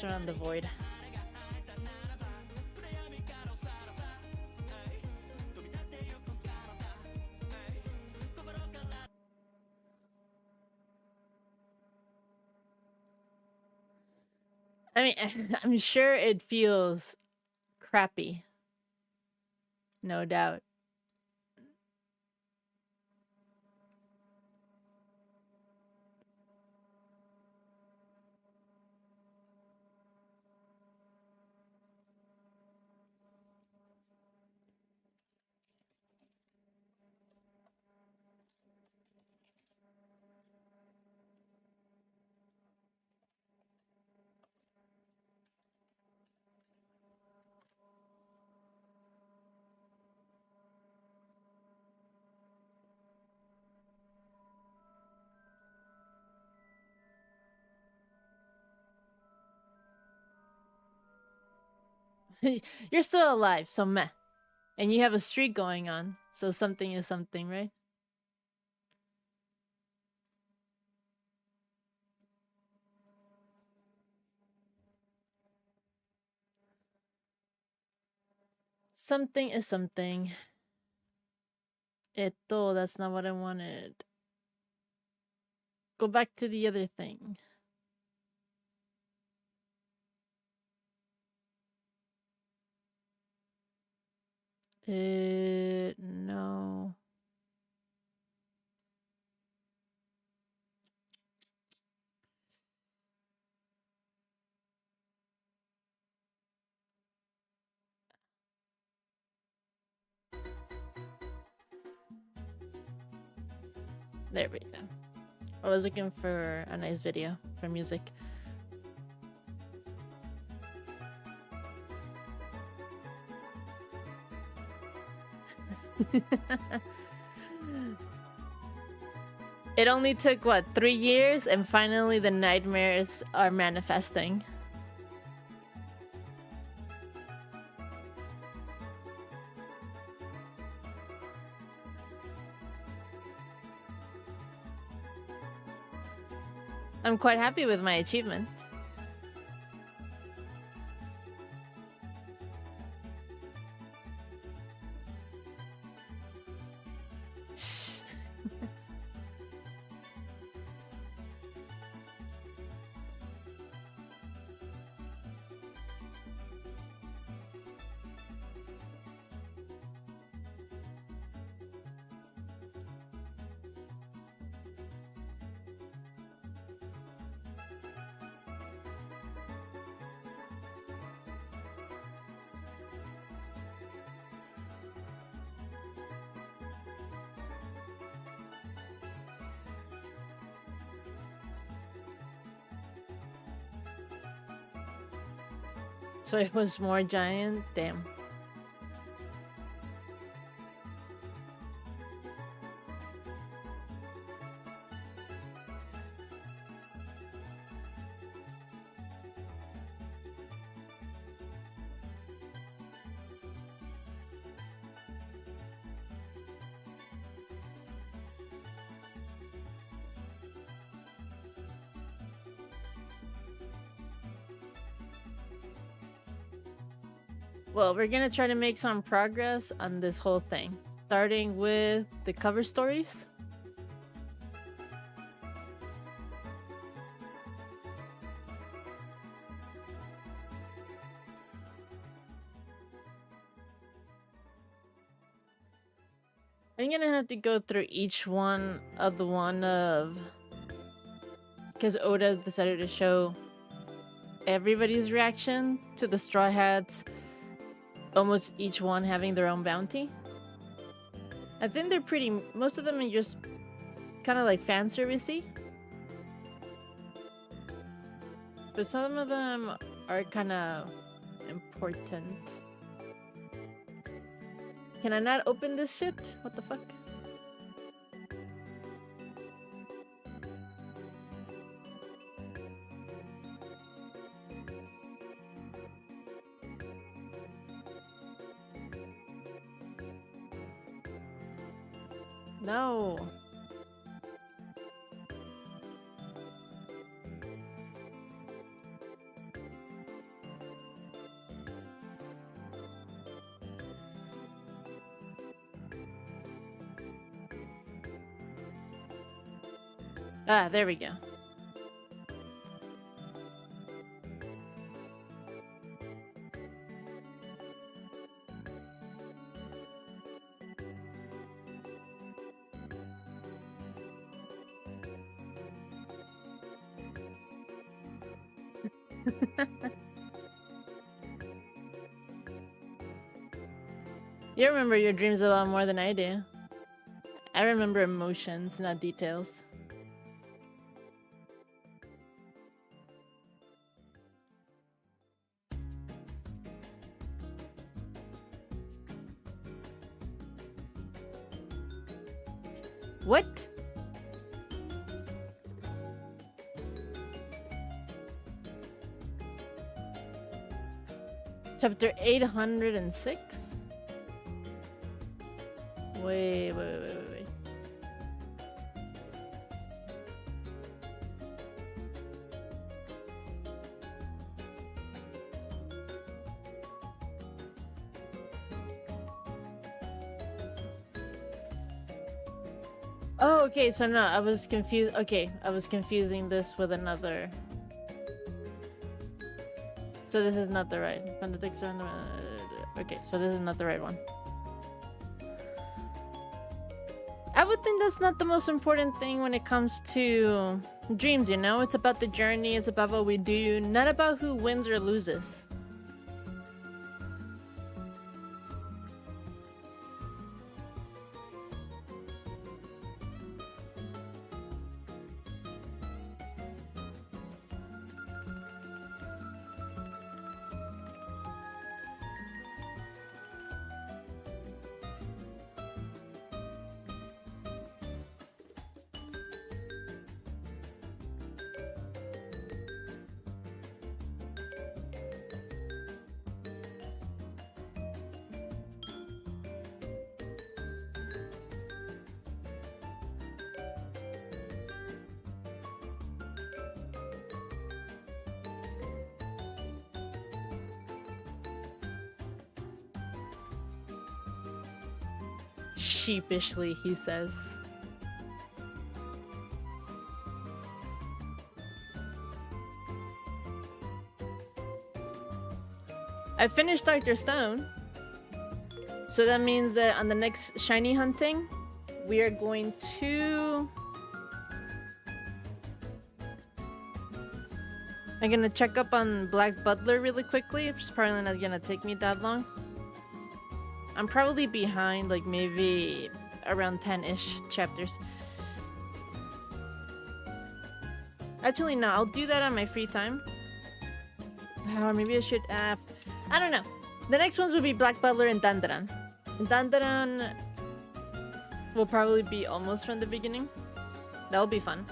walks around the void. I mean, I'm sure it feels crappy. No doubt. You're still alive, so meh. And you have a streak going on, so something is something, right? Something is something. Eto, that's not what I wanted. Go back to the other thing. No. There we go. I was looking for a nice video for music. It only took, what, 3 years? And finally the nightmares are manifesting. I'm quite happy with my achievement. So it was more giant? Damn. Well, we're gonna try to make some progress on this whole thing, starting with the cover stories. I'm gonna have to go through each one of the one of... because Oda decided to show everybody's reaction to the Straw Hats, almost each one having their own bounty. I think they're pretty... most of them are just kind of like fan servicey. But some of them are kind of important. Can I not open this shit? What the fuck? No. Ah, there we go. You remember your dreams a lot more than I do. I remember emotions, not details. What? Chapter 806? Wait. Oh, okay, so no, I was confused. Okay, I was confusing this with another. So this is not the right. Okay, so this is not the right one. I would think that's not the most important thing when it comes to dreams, you know? It's about the journey, it's about what we do, not about who wins or loses. Sheepishly, he says. I finished Dr. Stone. So that means that on the next shiny hunting, we are going to... I'm gonna check up on Black Butler really quickly. It's probably not gonna take me that long. I'm probably behind, like, maybe around 10-ish chapters. Actually, no, I'll do that on my free time. Or maybe I should... I don't know. The next ones would be Black Butler and Dandaran. Dandaran will probably be almost from the beginning. That'll be fun.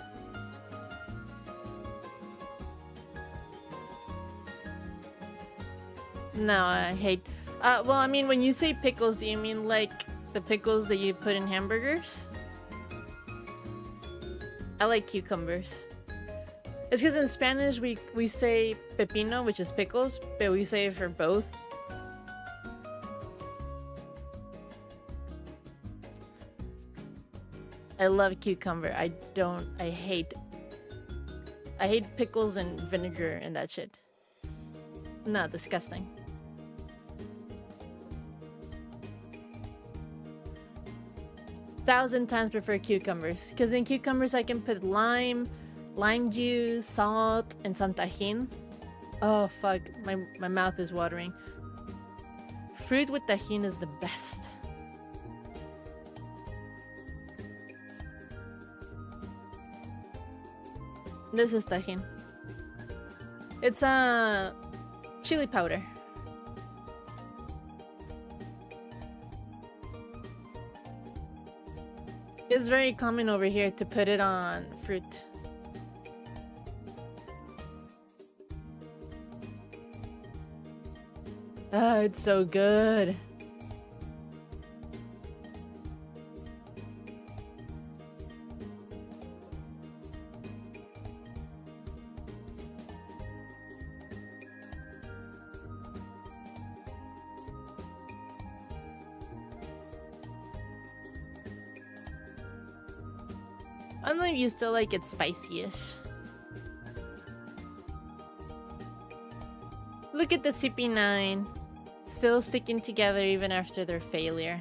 No, I hate... well, I mean, when you say pickles, do you mean like the pickles that you put in hamburgers? I like cucumbers. It's because in Spanish we say pepino, which is pickles, but we say it for both. I love cucumber. I hate pickles and vinegar and that shit. No, disgusting. Thousand times prefer cucumbers, because in cucumbers I can put lime juice, salt, and some tajin. Oh fuck, my mouth is watering. Fruit with tajin is the best. This is tajin. It's chili powder. It's very common over here to put it on fruit. Oh, it's so good. I'm not used to like it spicy-ish. Look at the CP9. Still sticking together even after their failure.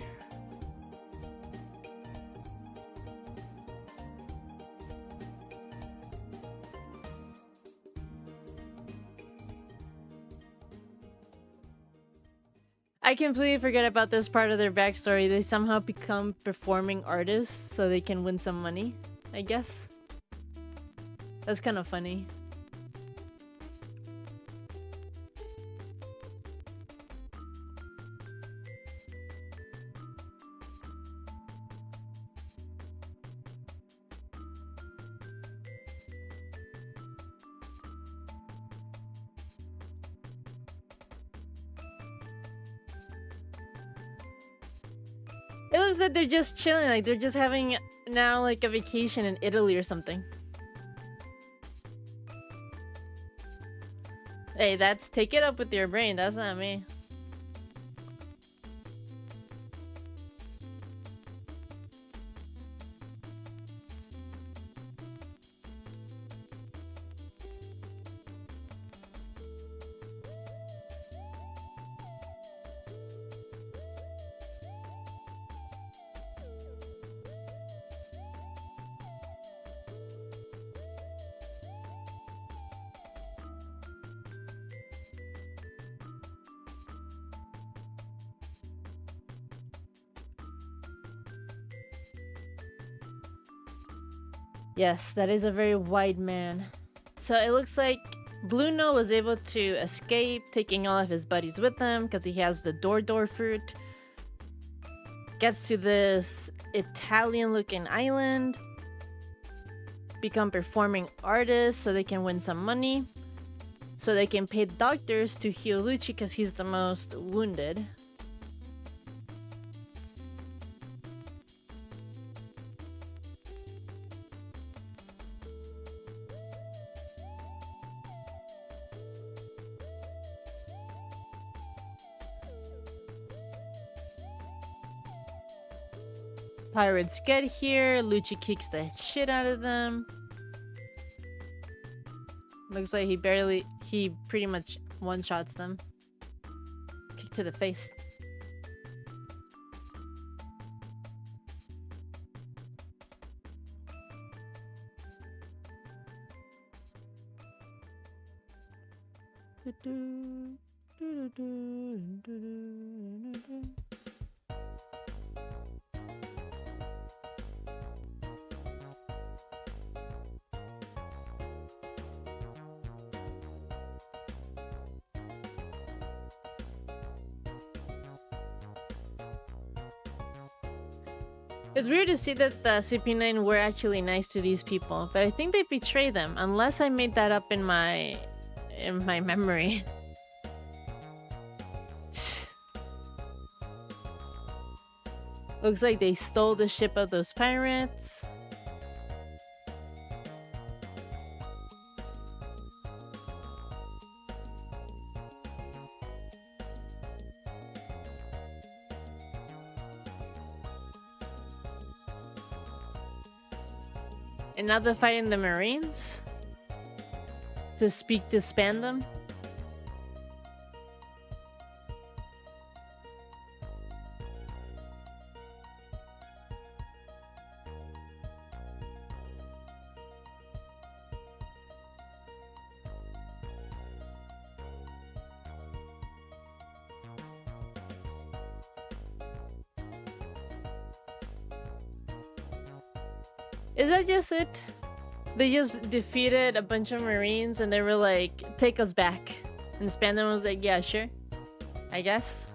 I completely forget about this part of their backstory. They somehow become performing artists so they can win some money, I guess. That's kind of funny. It looks like they're just chilling, like they're just having now like a vacation in Italy or something. Hey, that's take it up with your brain, that's not me. Yes, that is a very wide man. So it looks like Bluno was able to escape, taking all of his buddies with him because he has the door fruit. Gets to this Italian-looking island. Become performing artists so they can win some money. So they can pay doctors to heal Lucci because he's the most wounded. Pirates get here, Lucci kicks the shit out of them. Looks like he pretty much one-shots them. Kick to the face. It's weird to see that the CP9 were actually nice to these people, but I think they betrayed them, unless I made that up in my memory. Looks like they stole the ship of those pirates. And now they're fighting the Marines to disband them. Is that just it? They just defeated a bunch of Marines and they were like, take us back. And Spandam was like, yeah, sure. I guess.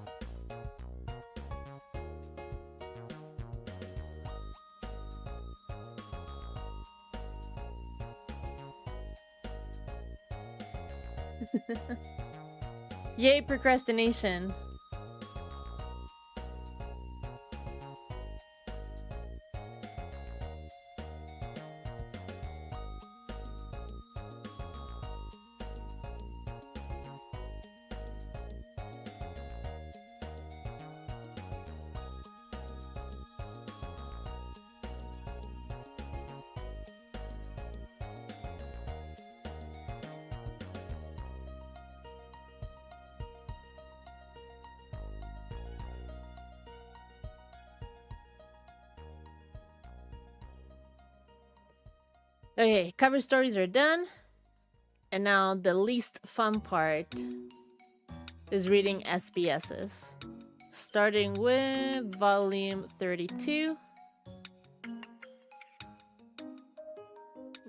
Yay, procrastination. Okay, cover stories are done. And now the least fun part is reading SBSs. Starting with volume 32.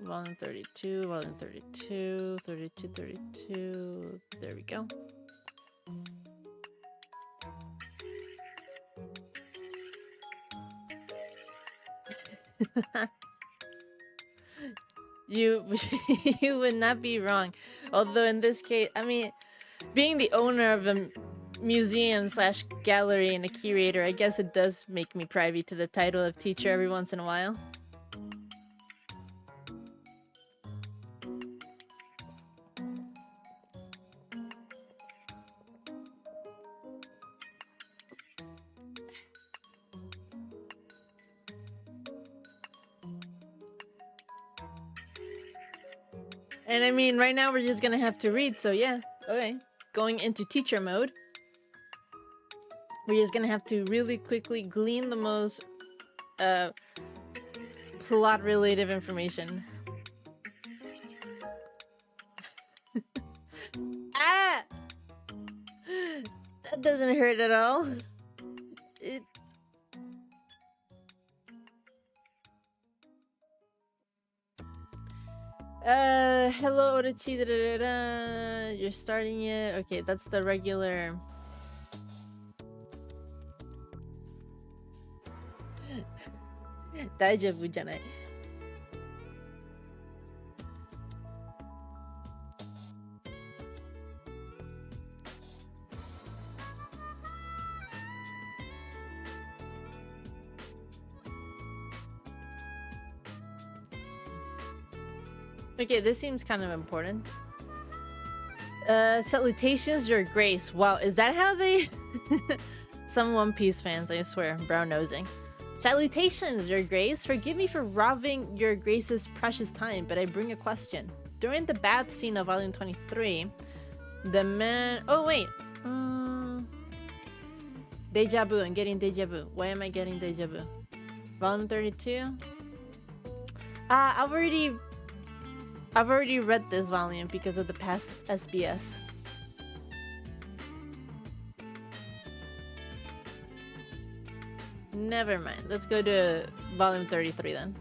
Volume 32, volume 32, 32, 32. There we go. You you would not be wrong. Although in this case, I mean, being the owner of a museum slash gallery and a curator, I guess it does make me privy to the title of teacher every once in a while. And I mean, right now we're just gonna have to read, so yeah. Okay. Going into teacher mode. We're just gonna have to really quickly glean the most plot-related information. Ah! That doesn't hurt at all. Hello Orochi, you're starting it. Okay, that's the regular. Daijoubu janai. Okay, this seems kind of important. Salutations, your grace. Wow, is that how they... Some One Piece fans, I swear, brown nosing. Salutations, your grace. Forgive me for robbing your grace's precious time, but I bring a question. During the bath scene of volume 23, the man... Oh, wait. Deja vu. I'm getting deja vu. Why am I getting deja vu? Volume 32? I've already read this volume because of the past SBS. Never mind. Let's go to volume 33 then.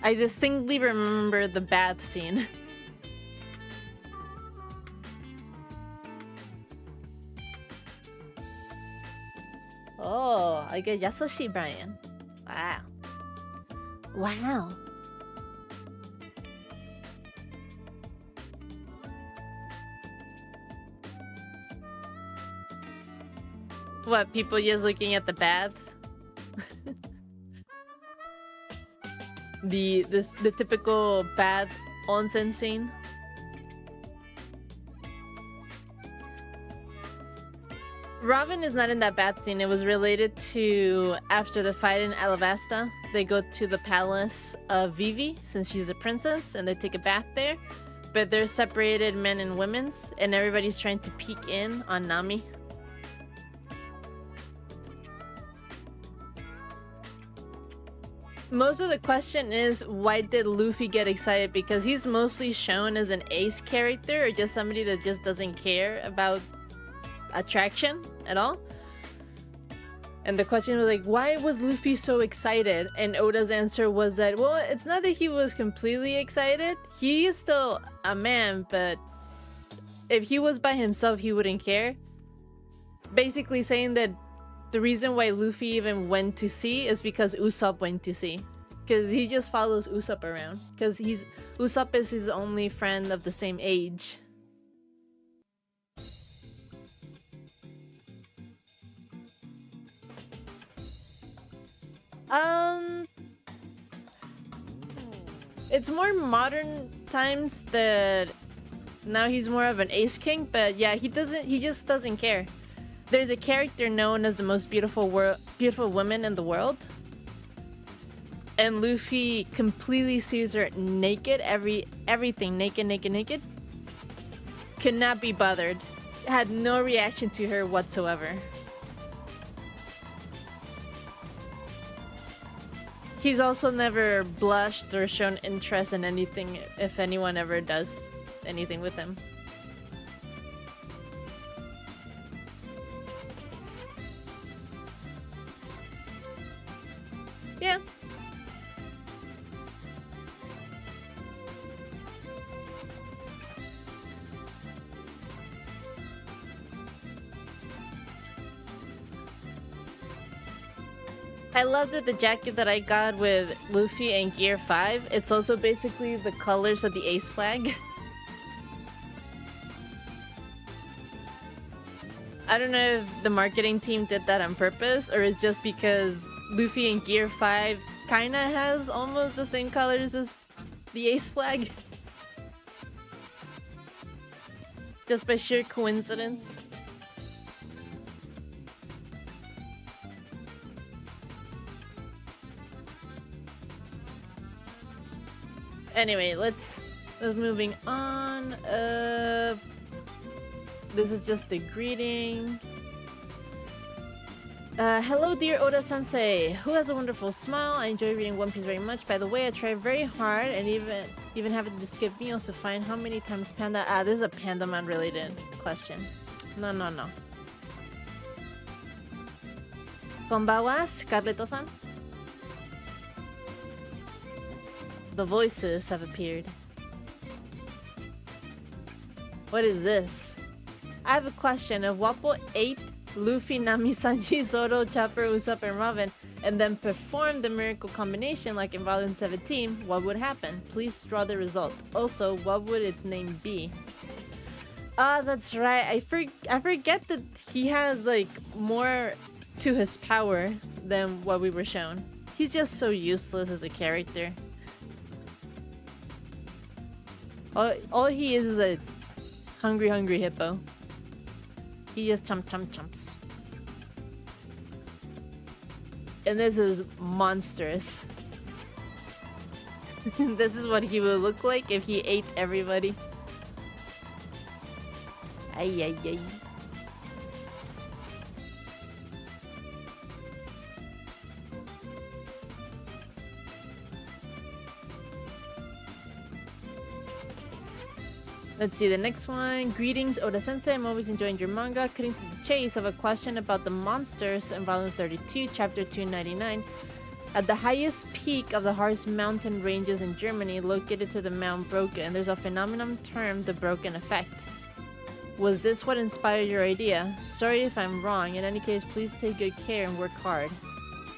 I distinctly remember the bath scene. Oh, I get Yasashi Brian. Wow. Wow. What, people just looking at the baths? the typical bath onsen scene. Robin is not in that bath scene. It was related to after the fight in Alabasta. They go to the palace of Vivi since she's a princess and they take a bath there. But they're separated men and women's and everybody's trying to peek in on Nami. Most of the question is, why did Luffy get excited? Because he's mostly shown as an ace character or just somebody that just doesn't care about attraction at all. And the question was like, why was Luffy so excited? And Oda's answer was that, well, it's not that he was completely excited. He is still a man, but if he was by himself, he wouldn't care. Basically saying that the reason why Luffy even went to sea is because Usopp went to sea. Because he just follows Usopp around. Because Usopp is his only friend of the same age. It's more modern times that now he's more of an ace king, but yeah, he just doesn't care. There's a character known as the most beautiful woman in the world. And Luffy completely sees her naked, everything naked. Could not be bothered. Had no reaction to her whatsoever. He's also never blushed or shown interest in anything if anyone ever does anything with him. Yeah. I love that the jacket that I got with Luffy and Gear 5, it's also basically the colors of the Ace flag. I don't know if the marketing team did that on purpose or it's just because Luffy and Gear 5 kinda has almost the same colors as the Ace flag. Just by sheer coincidence. Anyway, let's moving on. This is just a greeting. Hello dear Oda-sensei, who has a wonderful smile. I enjoy reading One Piece very much. By the way, I try very hard and even having to skip meals to find how many times Panda... this is a Pandaman related question. No. Konbawa, Scarlett-san. The voices have appeared. What is this? I have a question. If Wappo ate Luffy, Nami, Sanji, Zoro, Chopper, Usopp, and Robin, and then performed the miracle combination like in Volume 17, what would happen? Please draw the result. Also, what would its name be? That's right. I forget that he has like more to his power than what we were shown. He's just so useless as a character. All he is a hungry hippo. He just chumps. And this is monstrous. This is what he would look like if he ate everybody. Ay. Let's see the next one. Greetings, Oda-sensei. I'm always enjoying your manga. Cutting to the chase of a question about the monsters in Volume 32, Chapter 299. At the highest peak of the Harz mountain ranges in Germany, located to the Mount Broken, there's a phenomenon termed the Broken Effect. Was this what inspired your idea? Sorry if I'm wrong. In any case, please take good care and work hard.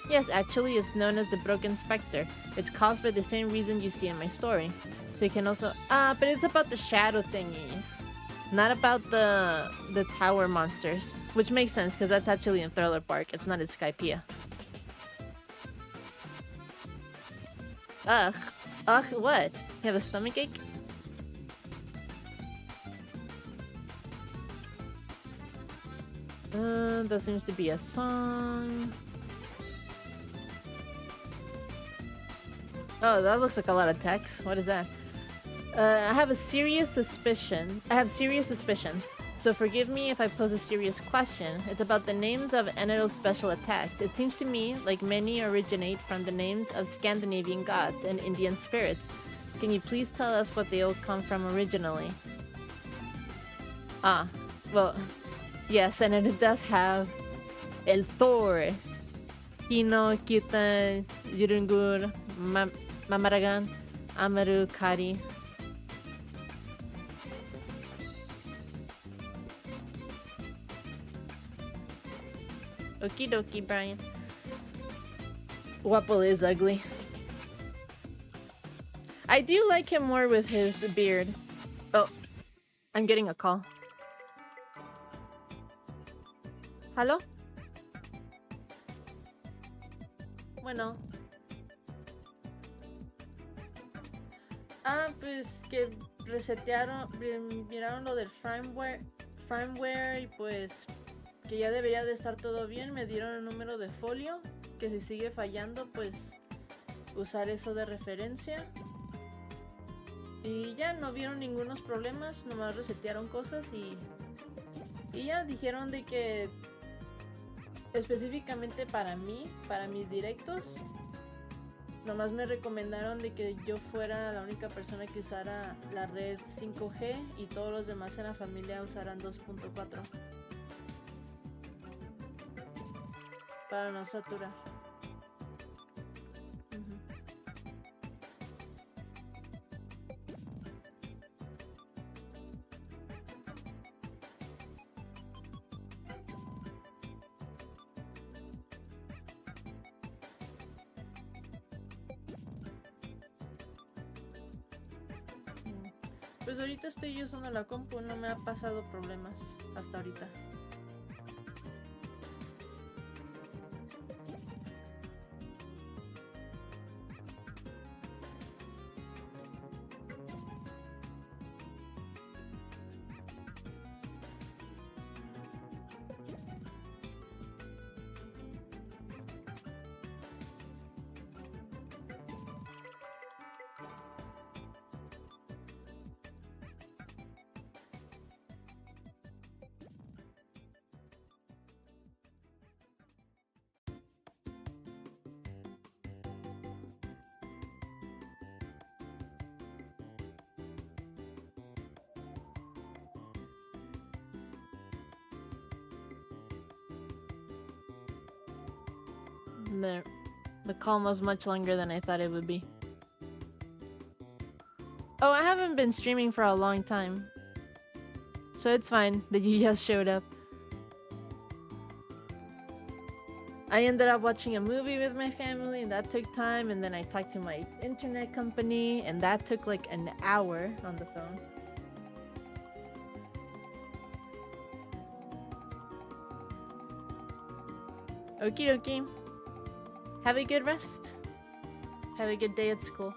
Yes, actually, it's known as the Broken Spectre. It's caused by the same reason you see in my story. So you can also... but it's about the shadow thingies. Not about the tower monsters. Which makes sense, because that's actually in Thriller Bark. It's not in Skypiea. Ugh, what? You have a stomachache? That seems to be a song. Oh, that looks like a lot of text. What is that? I have serious suspicions. So forgive me if I pose a serious question. It's about the names of Ennies' special attacks. It seems to me like many originate from the names of Scandinavian gods and Indian spirits. Can you please tell us what they all come from originally? Well, yes, and it does have El Thor, Hino, Kita, Yurungur, Mamaragan, Amaru, Kari. Okie dokie, Brian. Wapple is ugly. I do like him more with his beard. Oh, I'm getting a call. ¿Aló? Bueno. Pues que resetearon, miraron lo del firmware y pues que ya debería de estar todo bien. Me dieron el número de folio, que si sigue fallando pues usar eso de referencia. Y ya no vieron ningunos problemas, nomás resetearon cosas y ya dijeron de que específicamente para mí, para mis directos, Nomás me recomendaron de que yo fuera la única persona que usara la red 5G y todos los demás en la familia usaran 2.4 para no saturar. Pues ahorita estoy usando la compu, no me ha pasado problemas hasta ahorita. The call was much longer than I thought it would be. Oh, I haven't been streaming for a long time. So it's fine that you just showed up. I ended up watching a movie with my family and that took time, and then I talked to my internet company and that took like an hour on the phone. Okie dokie. Have a good rest. Have a good day at school.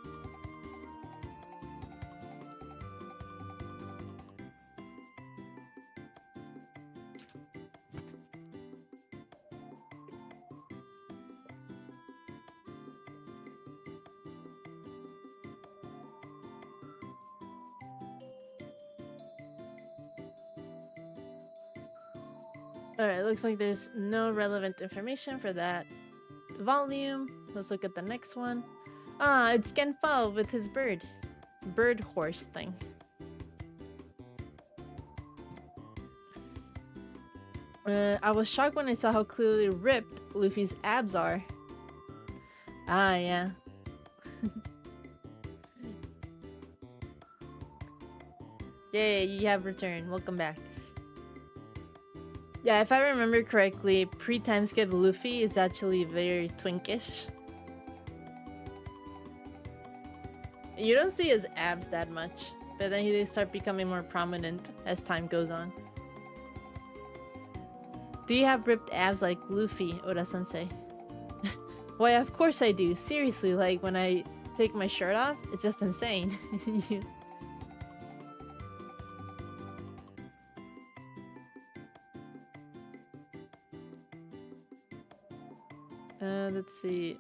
Alright, looks like there's no relevant information for that volume. Let's look at the next one. Ah, it's Genfal with his bird horse thing. I was shocked when I saw how clearly ripped Luffy's abs are. Ah, yeah. Yay, you have returned. Welcome back. Yeah, if I remember correctly, pre-time skip Luffy is actually very twinkish. You don't see his abs that much, but then they start becoming more prominent as time goes on. Do you have ripped abs like Luffy, Oda-sensei? Why, of course I do. Seriously, like when I take my shirt off, it's just insane. Let's see.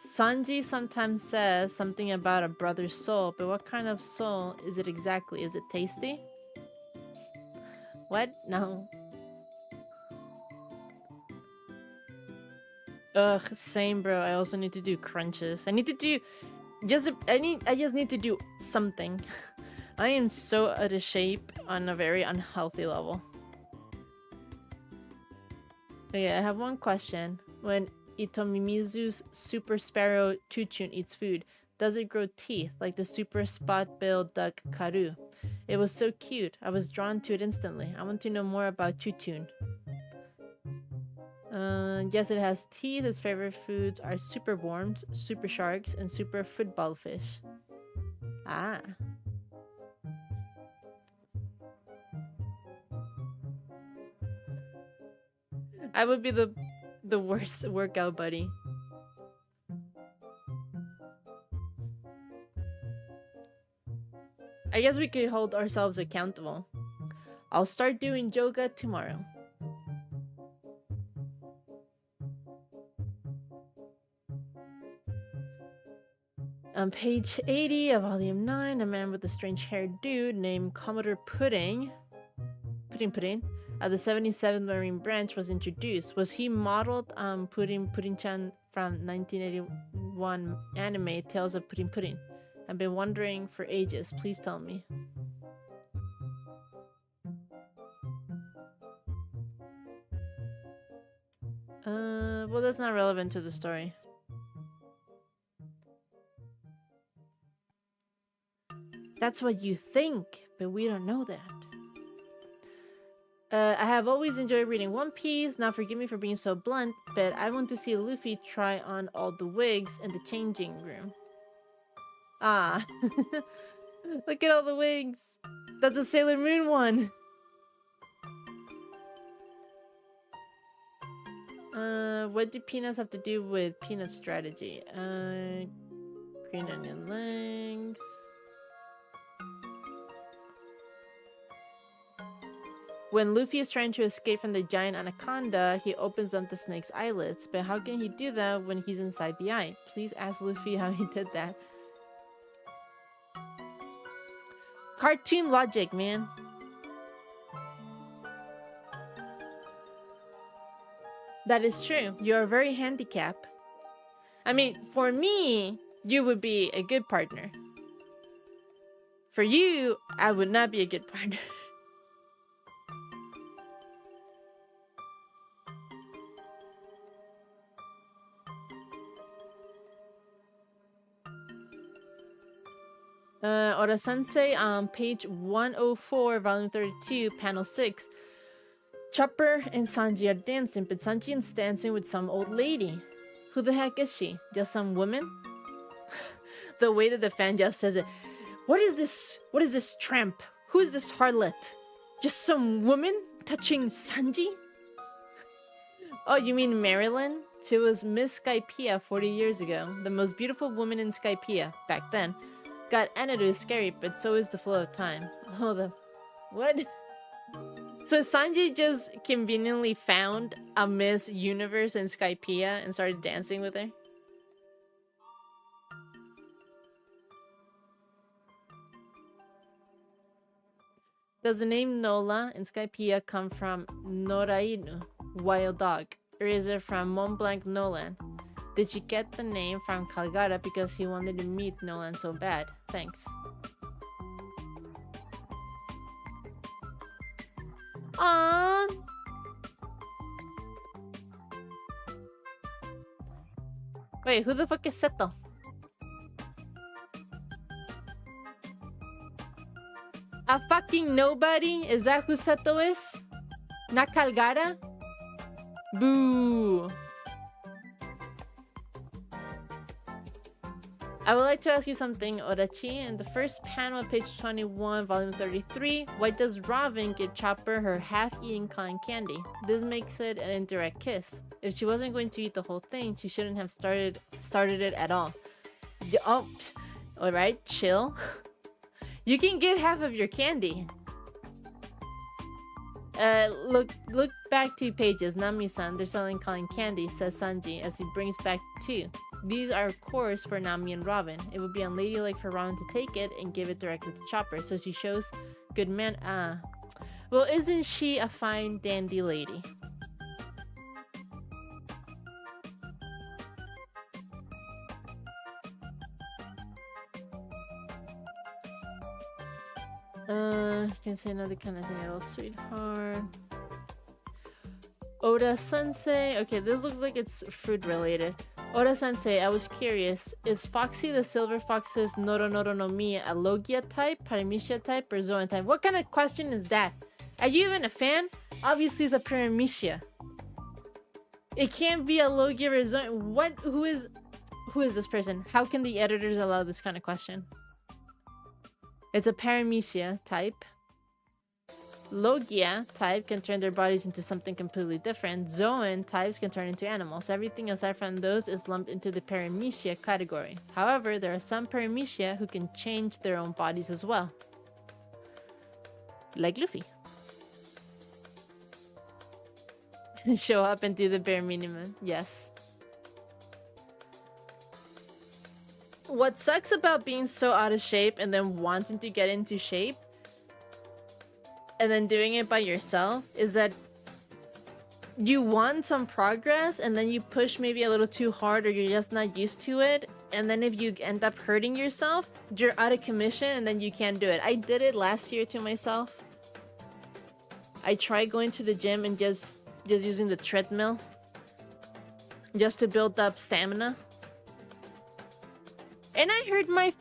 Sanji sometimes says something about a brother's soul, but what kind of soul is it exactly? Is it tasty? What? No. Ugh, same bro. I also need to do crunches. I need to do I just need to do something. I am so out of shape on a very unhealthy level. Okay, I have one question. When Itomimizu's Super Sparrow Chun eats food, does it grow teeth like the super spot-billed duck Karu? It was so cute. I was drawn to it instantly. I want to know more about Chun. Yes, it has teeth. Its favorite foods are super worms, super sharks, and super football fish. Ah. I would be the worst workout buddy. I guess we could hold ourselves accountable. I'll start doing yoga tomorrow. On page 80 of volume 9, a man with a strange-haired dude named Commodore Pudding at the 77th Marine Branch was introduced. Was he modeled on Pudding-chan from 1980? one anime, Tales of Pudding Pudding. I've been wondering for ages. Please tell me. Well, that's not relevant to the story. That's what you think, but we don't know that. I have always enjoyed reading One Piece. Now forgive me for being so blunt, but I want to see Luffy try on all the wigs in the changing room. Ah. Look at all the wigs. That's a Sailor Moon one. What do peanuts have to do with peanut strategy? Green onion legs. When Luffy is trying to escape from the giant anaconda, he opens up the snake's eyelids. But how can he do that when he's inside the eye? Please ask Luffy how he did that. Cartoon logic, man. That is true. You're very handicapped. I mean, for me, you would be a good partner. For you, I would not be a good partner. Ora-sensei on page 104, volume 32, panel 6. Chopper and Sanji are dancing, but Sanji is dancing with some old lady. Who the heck is she? Just some woman? The way that the fan just says it. What is this? What is this tramp? Who is this harlot? Just some woman touching Sanji? Oh, you mean Marilyn? She was Miss Skypiea 40 years ago. The most beautiful woman in Skypiea, back then. God, Anadu is scary, but so is the flow of time. Oh, the... What? So Sanji just conveniently found a Miss Universe in Skypiea and started dancing with her? Does the name Nola in Skypiea come from Norainu, wild dog? Or is it from Mont Blanc Nolan? Did she get the name from Calgara because he wanted to meet Nolan so bad? Thanks. Aww. Wait, who the fuck is Seto? A fucking nobody? Is that who Seto is? Not Calgara? Boo. I would like to ask you something, Orachi. In the first panel of page 21, volume 33, why does Robin give Chopper her half-eaten cotton candy? This makes it an indirect kiss. If she wasn't going to eat the whole thing, she shouldn't have started it at all. Oh, alright, chill. You can give half of your candy. Look back 2 pages. Nami-san, they're selling cotton candy, says Sanji as he brings back 2. These are cores for Nami and Robin. It would be unladylike for Robin to take it and give it directly to Chopper, so she shows good man. Well, isn't she a fine dandy lady? You can say another kind of thing at all, sweetheart. Oda-sensei. Okay, this looks like it's food related. Oda-sensei, I was curious. Is Foxy the Silver Fox's Noronoro no Mi a Logia type, Paramecia type, or Zoan type? What kind of question is that? Are you even a fan? Obviously it's a Paramecia. It can't be a Logia or Zoan. What? Who is this person? How can the editors allow this kind of question? It's a Paramecia type. Logia type can turn their bodies into something completely different. Zoan types can turn into animals. Everything aside from those is lumped into the Paramecia category. However, there are some Paramecia who can change their own bodies as well. Like Luffy. Show up and do the bare minimum. Yes. What sucks about being so out of shape and then wanting to get into shape and then doing it by yourself is that you want some progress and then you push maybe a little too hard or you're just not used to it, and then if you end up hurting yourself, you're out of commission and then you can't do it. I did it last year to myself. I tried going to the gym and just using the treadmill just to build up stamina. And I hurt my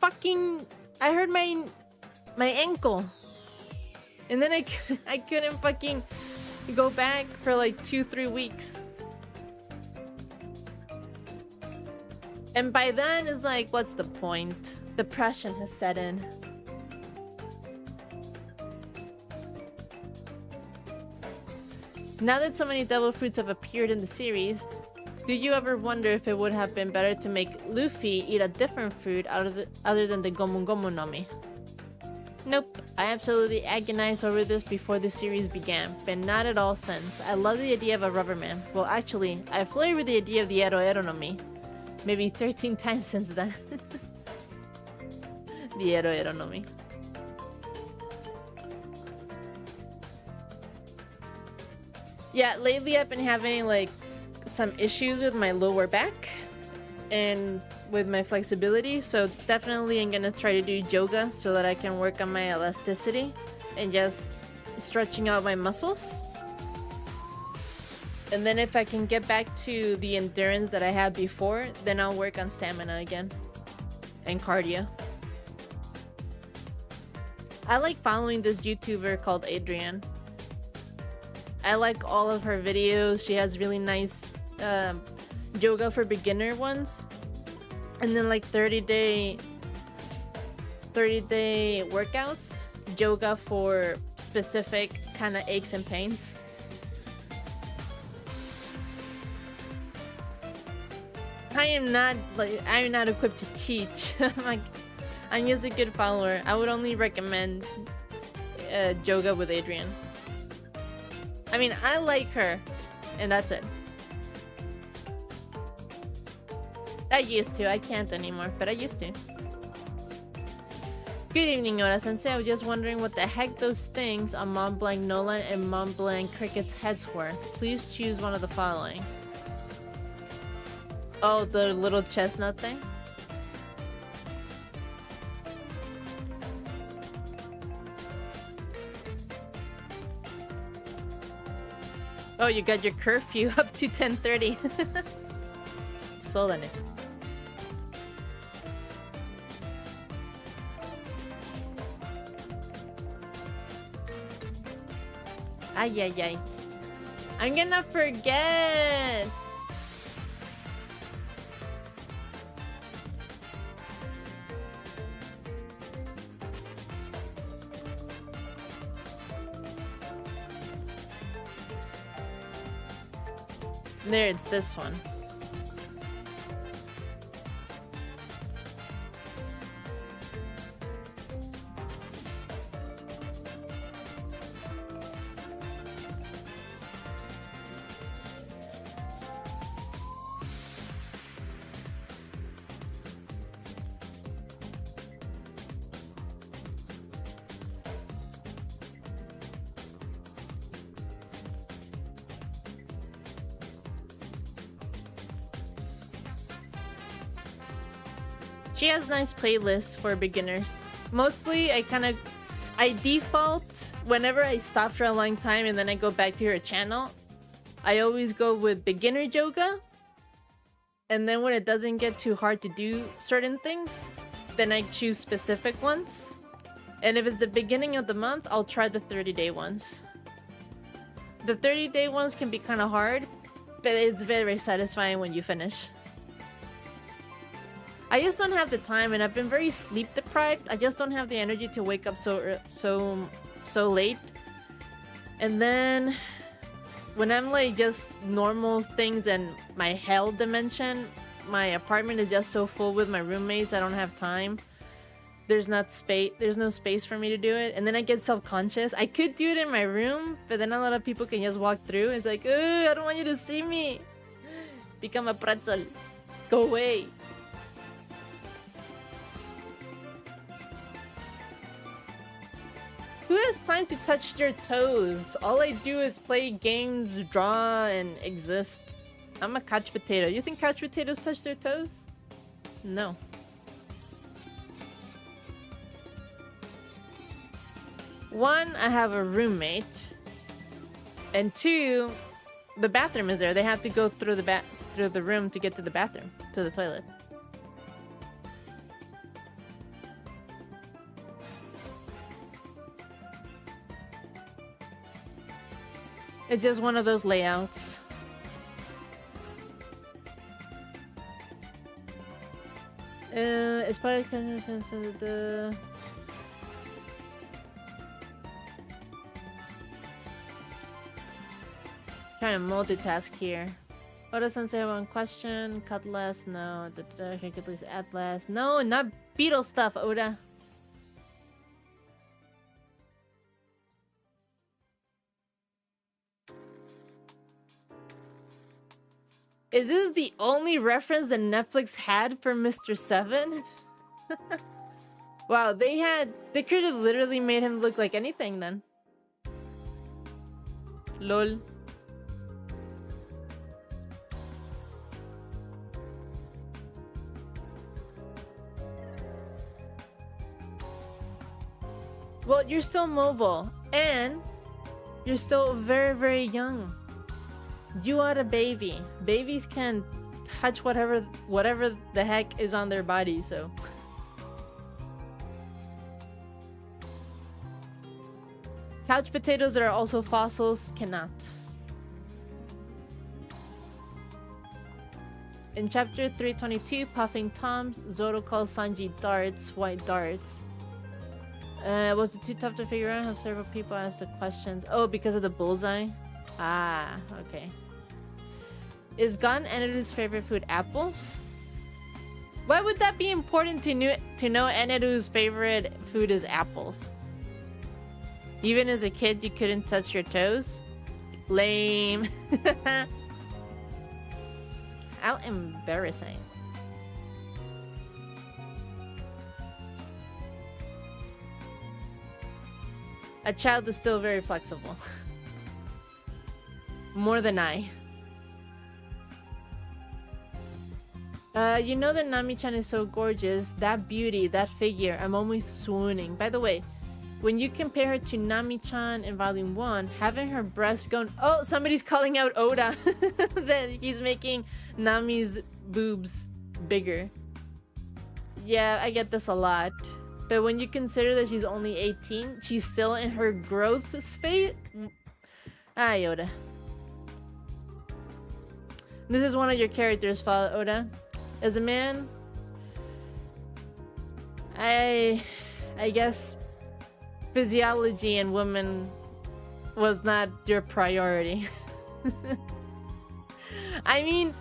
ankle. And then I couldn't fucking go back for like 2-3 weeks. And by then it's like, what's the point? Depression has set in. Now that so many devil fruits have appeared in the series, do you ever wonder if it would have been better to make Luffy eat a different fruit other than the Gomu Gomu no Mi? Nope, I absolutely agonized over this before the series began, but not at all since. I love the idea of a rubber man. Well, actually, I flirted with the idea of the Ero Ero no Mi. Maybe 13 times since then. The Ero Ero no Mi. Yeah, lately I've been having like some issues with my lower back and with my flexibility, so definitely I'm gonna try to do yoga so that I can work on my elasticity and just stretching out my muscles. And then if I can get back to the endurance that I had before, then I'll work on stamina again and cardio. I like following this YouTuber called Adrienne. I like all of her videos. She has really nice yoga for beginner ones. And then like 30-day workouts. Yoga for specific kind of aches and pains. I'm not equipped to teach. I'm just a good follower. I would only recommend yoga with Adrienne. I mean, I like her, and that's it. I used to. I can't anymore, but I used to. Good evening, Ora Sensei. I was just wondering what the heck those things on Mont Blanc Nolan and Mont Blanc Cricket's heads were. Please choose one of the following. Oh, the little chestnut thing? Oh, you got your curfew up to 10:30. So then. Ay, ay, ay. I'm gonna forget. There, it's this one. She has nice playlists for beginners. Mostly, I default whenever I stop for a long time and then I go back to her channel. I always go with beginner yoga. And then when it doesn't get too hard to do certain things, then I choose specific ones. And if it's the beginning of the month, I'll try the 30-day ones. The 30-day ones can be kind of hard, but it's very satisfying when you finish. I just don't have the time, and I've been very sleep deprived. I just don't have the energy to wake up so late. And then when I'm like just normal things and my hell dimension, my apartment is just so full with my roommates. I don't have time. There's no space for me to do it, and then I get self-conscious. I could do it in my room, but then a lot of people can just walk through. It's like, ugh, I don't want you to see me. Become a pretzel. Go away. who has time to touch their toes? All I do is play games, draw, and exist. I'm a couch potato. You think couch potatoes touch their toes? No. One, I have a roommate. And two, the bathroom is there. They have to go through the room to get to the bathroom, to the toilet. It's just one of those layouts. It's probably kind of the... Trying to multitask here. Oda Sensei, one question. Cut less. No. Can you please add less? No, not beetle stuff, Oda. Is this the only reference that Netflix had for Mr. Seven? Wow, they could have literally made him look like anything then. Lol. Well, you're still mobile, and you're still very, very young. You are a baby. Babies can touch whatever the heck is on their body, so... Couch potatoes that are also fossils cannot. In chapter 322, Puffing Toms, Zoro calls Sanji darts, white darts. Was it too tough to figure out? Have several people asked the questions. Oh, because of the bullseye? Ah, okay. Is Gon Eneru's favorite food apples? Why would that be important to know Eneru's favorite food is apples? Even as a kid, you couldn't touch your toes? Lame. How embarrassing. A child is still very flexible. More than I. You know that Nami-chan is so gorgeous. That beauty, that figure, I'm always swooning. By the way, when you compare her to Nami-chan in Volume 1, having her breasts gone... Oh, somebody's calling out Oda. That he's making Nami's boobs bigger. Yeah, I get this a lot. But when you consider that she's only 18, she's still in her growth phase. Ah, Oda. This is one of your characters, Father Oda. As a man, I guess physiology in women was not your priority. I mean,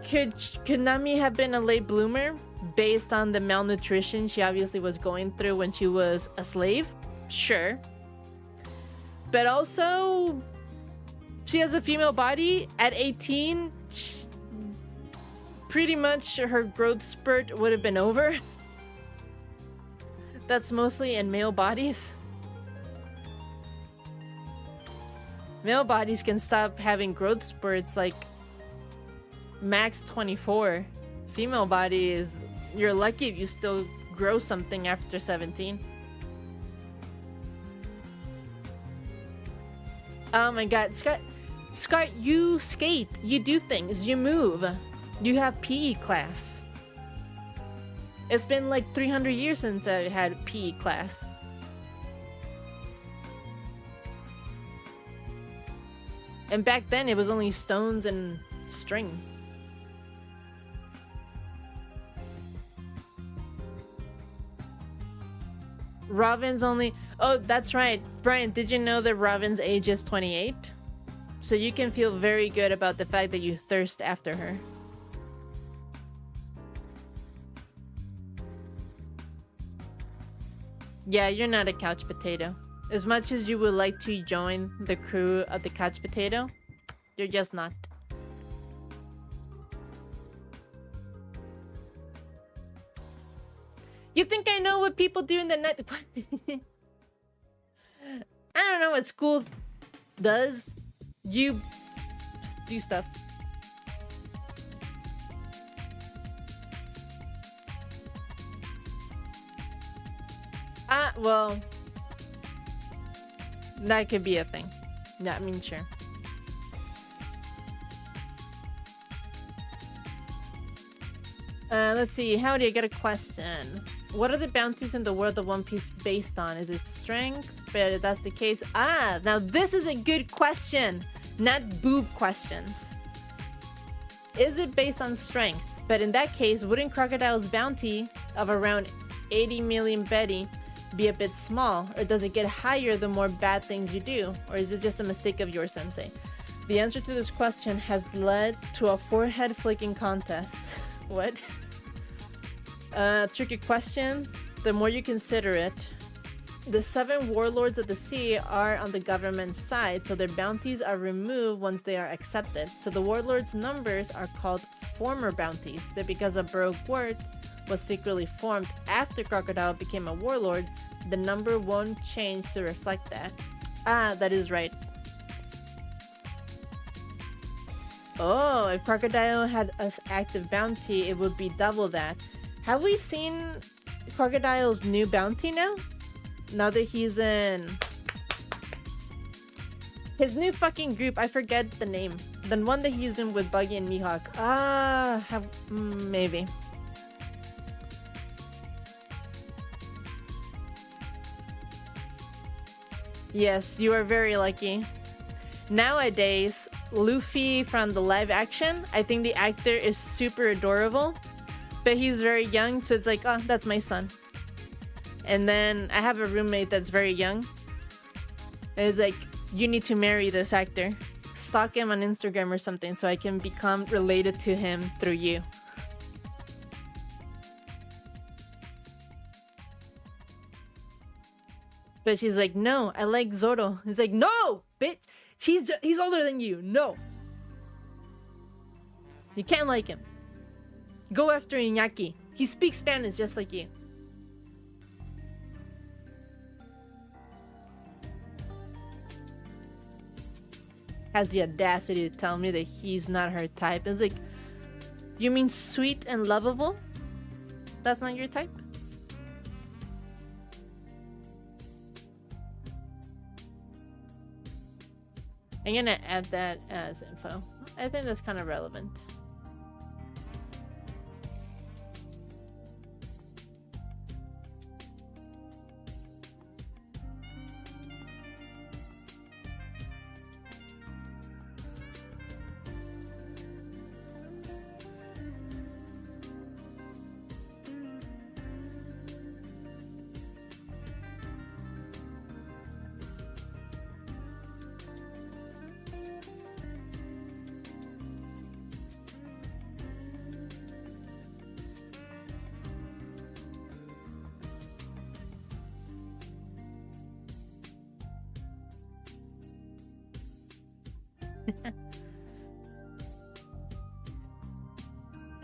could Nami have been a late bloomer based on the malnutrition she obviously was going through when she was a slave? Sure. But also, she has a female body at 18. Pretty much her growth spurt would have been over. That's mostly in male bodies. Male bodies can stop having growth spurts like max 24. Female body is, you're lucky if you still grow something after 17. Oh my god, Scar, you skate, you do things, you move. You have PE class. It's been like 300 years since I had PE class. And back then it was only stones and string. Robin's only... Oh, that's right. Brian, did you know that Robin's age is 28? So you can feel very good about the fact that you thirst after her. Yeah, you're not a couch potato. As much as you would like to join the crew of the couch potato, you're just not. You think I know what people do in the night? what school does? You do stuff. Well, that could be a thing. Yeah, I mean, sure. Let's see. Howdy, I got a question. What are the bounties in the world of One Piece based on? Is it strength? But if that's the case... now this is a good question. Not boob questions. Is it based on strength? But in that case, wouldn't Crocodile's bounty of around 80 million Betty be a bit small? Or does it get higher the more bad things you do? Or is it just a mistake of your sensei? The answer to this question has led to a forehead flicking contest. What? Tricky question. The more you consider it, the 7 warlords of the sea are on the government side, so their bounties are removed once they are accepted. So the warlords' numbers are called former bounties, but because a Baroque word was secretly formed after Crocodile became a warlord, the number won't change to reflect that. That is right. Oh, if Crocodile had an active bounty, it would be double that. Have we seen Crocodile's new bounty now? Now that he's in his new fucking group, I forget the name. The one that he's in with Buggy and Mihawk. Maybe. Yes, you are very lucky. Nowadays, Luffy from the live action, I think the actor is super adorable, but he's very young, so it's like, oh, that's my son. And then I have a roommate that's very young. And it's like, you need to marry this actor. Stalk him on Instagram or something so I can become related to him through you. But she's like, no, I like Zoro. He's like, no, bitch. He's older than you. No. You can't like him. Go after Iñaki. He speaks Spanish just like you. Has the audacity to tell me that he's not her type. It's like, you mean sweet and lovable? That's not your type? I'm gonna add that as info. I think that's kind of relevant.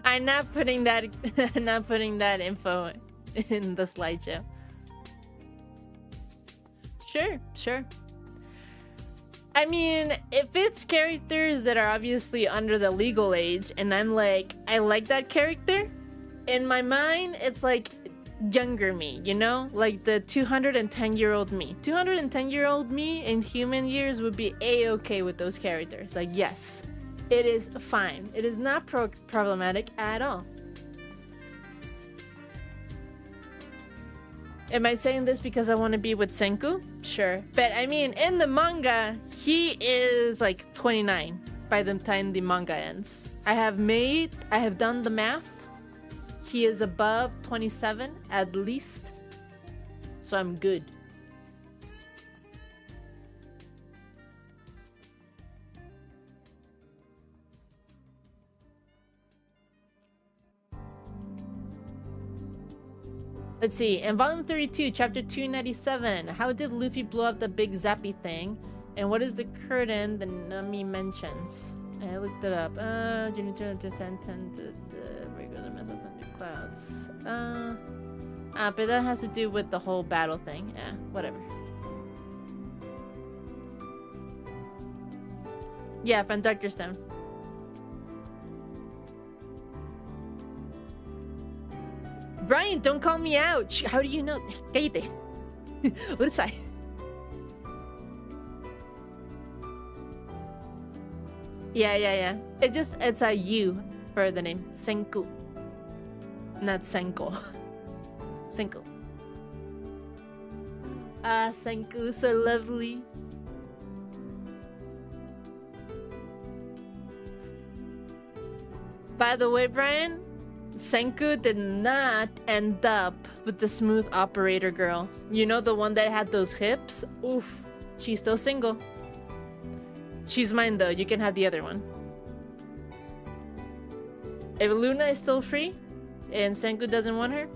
I'm not putting that info in the slideshow. Sure. I mean, if it's characters that are obviously under the legal age and I'm like, I like that character, in my mind, it's like younger me, you know? Like the 210-year-old me. 210-year-old me in human years would be a-okay with those characters. Like, yes, it is fine. It is not problematic at all. Am I saying this because I want to be with Senku? Sure. But I mean, in the manga, he is like 29 by the time the manga ends. I have done the math. He is above 27 at least. So I'm good. Let's see, in volume 32, chapter 297, how did Luffy blow up the big zappy thing? And what is the curtain that Nami mentions? I looked it up. You need to understand the regular method of thunder clouds. But that has to do with the whole battle thing. Yeah, whatever. Yeah, from Dr. Stone. Brian, don't call me out. How do you know? Cállate. What is I? Yeah. It's a U for the name. Senku. Not Senko. Senku. Ah, Senku, so lovely. By the way, Brian, Senku did not end up with the smooth operator girl. You know, the one that had those hips? Oof. She's still single. She's mine though, you can have the other one. If Luna is still free and Senku doesn't want her,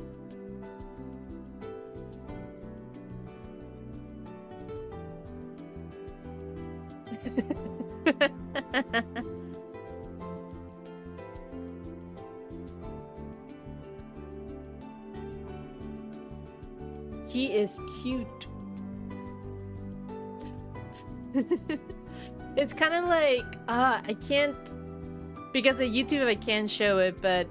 he is cute. It's kind of like, I can't, because of YouTube I can't show it, but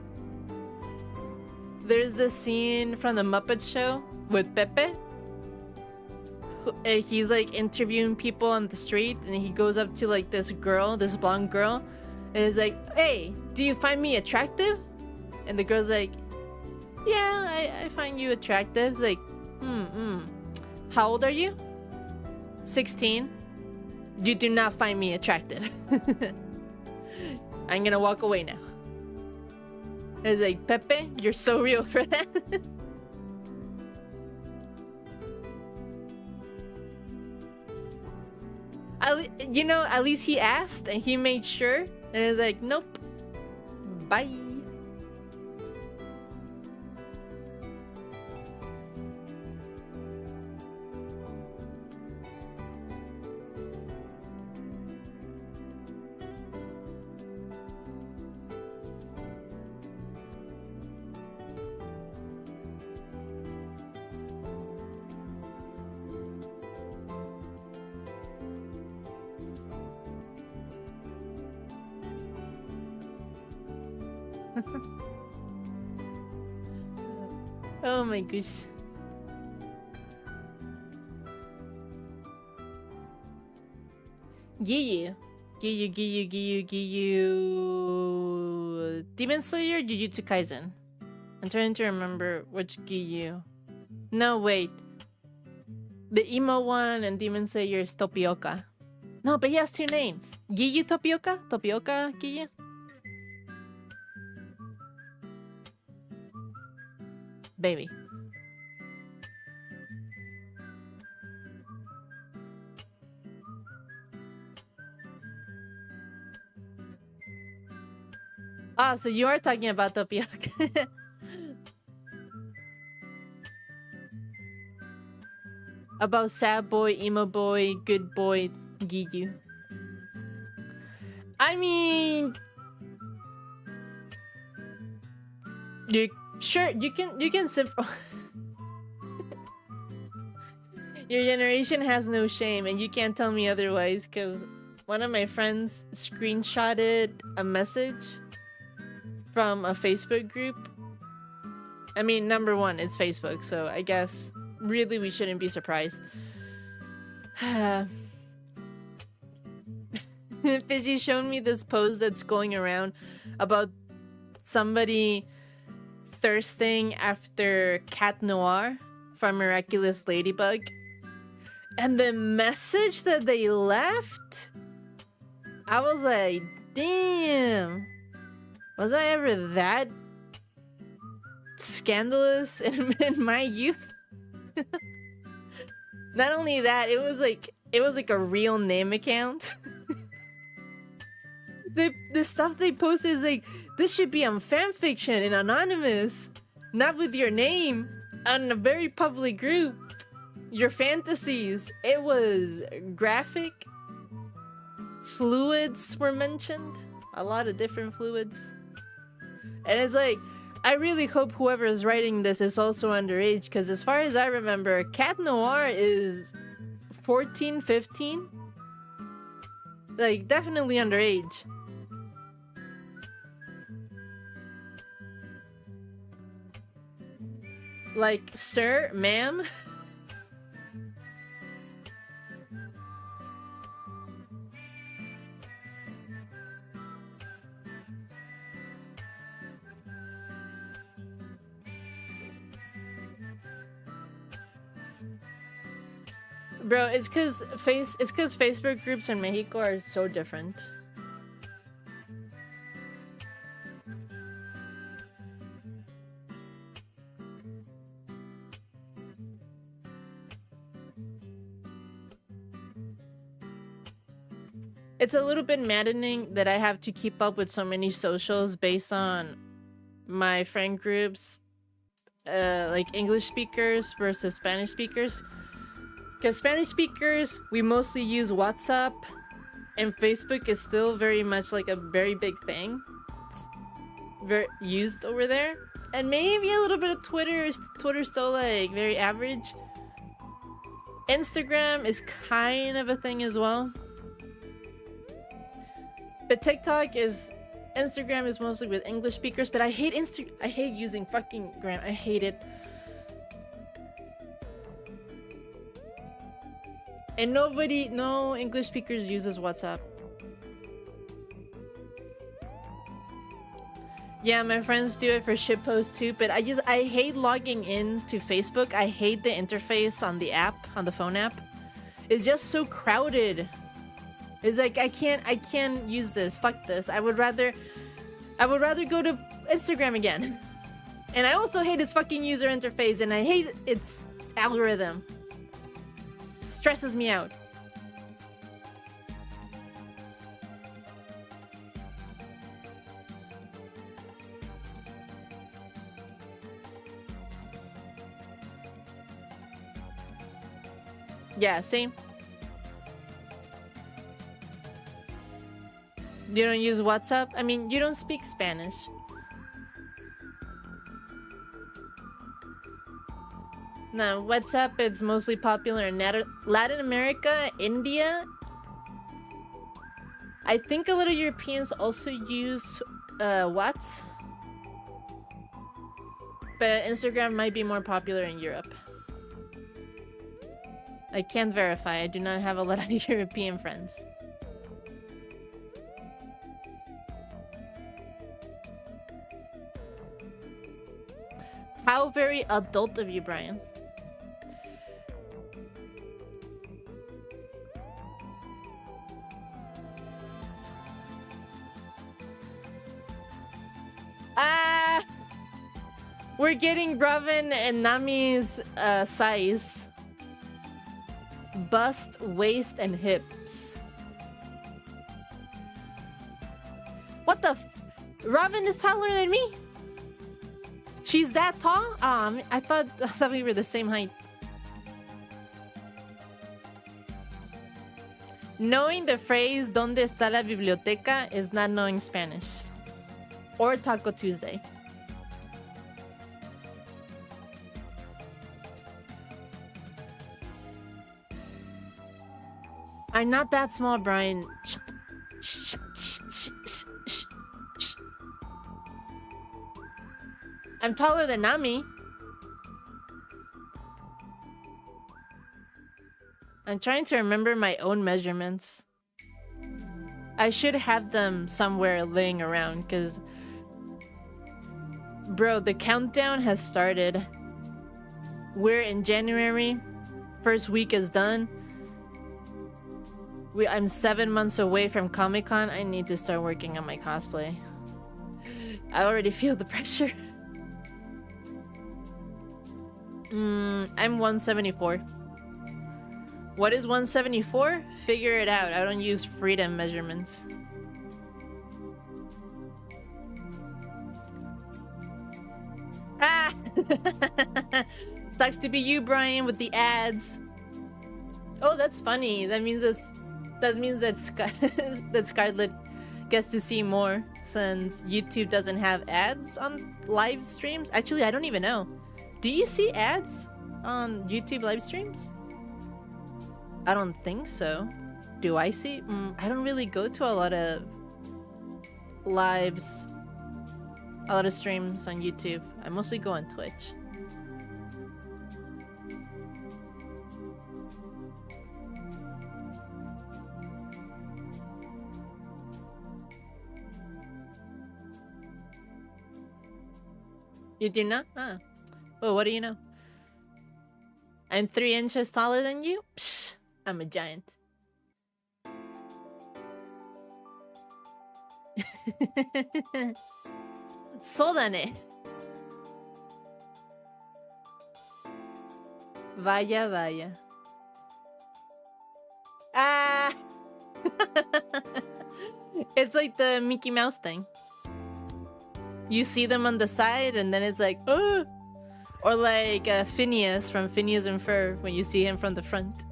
there's this scene from the Muppet Show with Pepe. He's like interviewing people on the street, and he goes up to like this girl, this blonde girl, and is like, "Hey, do you find me attractive?" And the girl's like, "Yeah, I find you attractive." It's like, how old are you? 16. You do not find me attractive. I'm gonna walk away now. It's like, Pepe, you're so real for that. You know, at least he asked and he made sure. And it's like, nope. Bye. Oh my gosh. Giyu. Demon Slayer, Jujutsu Kaisen. I'm trying to remember which Giyu. No, wait. The emo one and Demon Slayer is Topioka. No, but he has two names. Giyu Topioka? Topioka Giyu? Baby. Ah, so you are talking about Topioka. About sad boy, emo boy, good boy, Giyu. I mean, you can simple. Your generation has no shame, and you can't tell me otherwise, because one of my friends screenshotted a message from a Facebook group. I mean, number one, it's Facebook, so I guess really we shouldn't be surprised. Fizzy's shown me this post that's going around about somebody thirsting after Cat Noir from Miraculous Ladybug. And the message that they left, I was like, damn. Was I ever that scandalous in my youth? Not only that, it was like a real name account. The stuff they posted is like, this should be on fanfiction and anonymous, not with your name on a very public group. Your fantasies. It was graphic. Fluids were mentioned. A lot of different fluids. And it's like, I really hope whoever is writing this is also underage, because as far as I remember, Cat Noir is 14, 15. Like, definitely underage. Like, sir, ma'am? Bro, it's cause Facebook groups in Mexico are so different. It's a little bit maddening that I have to keep up with so many socials based on my friend groups, like English speakers versus Spanish speakers. Because Spanish speakers, we mostly use WhatsApp, and Facebook is still very much like a very big thing. It's very used over there. And maybe a little bit of Twitter. Twitter's still like very average. Instagram is kind of a thing as well. But Instagram is mostly with English speakers, but I hate I hate using fucking gram. I hate it. And no English speakers uses WhatsApp. Yeah, my friends do it for shitposts too, but I hate logging in to Facebook. I hate the interface on the app, on the phone app. It's just so crowded. It's like I can't use this. Fuck this. I would rather go to Instagram again. And I also hate its fucking user interface, and I hate its algorithm. Stresses me out. Yeah, same. You don't use WhatsApp? I mean, you don't speak Spanish. No, WhatsApp is mostly popular in Latin America, India. I think a lot of Europeans also use what? But Instagram might be more popular in Europe. I can't verify. I do not have a lot of European friends. How very adult of you, Brian. We're getting Bravin and Nami's size. Bust, waist, and hips. What the f- Robin is taller than me? She's that tall? I thought we were the same height. Knowing the phrase "¿Dónde está la biblioteca?" is not knowing Spanish. Or Taco Tuesday. I'm not that small, Brian. I'm taller than Nami. I'm trying to remember my own measurements. I should have them somewhere laying around, because... Bro, the countdown has started. We're in January. First week is done. I'm 7 months away from Comic-Con. I need to start working on my cosplay. I already feel the pressure. I'm 174. What is 174? Figure it out. I don't use freedom measurements. Ah! Sucks to be you, Brian, with the ads. Oh, that's funny. That means that Scarlett gets to see more, since YouTube doesn't have ads on live streams. Actually, I don't even know. Do you see ads on YouTube live streams? I don't think so. do I see? I don't really go to a lot of lives, a lot of streams on YouTube. I mostly go on Twitch. You do not? Ah. Well, what do you know? I'm 3 inches taller than you? Psh, I'm a giant. Sodane. Vaya, vaya. Ah! It's like the Mickey Mouse thing. You see them on the side and then it's like, oh! Or like Phineas from Phineas and Ferb when you see him from the front.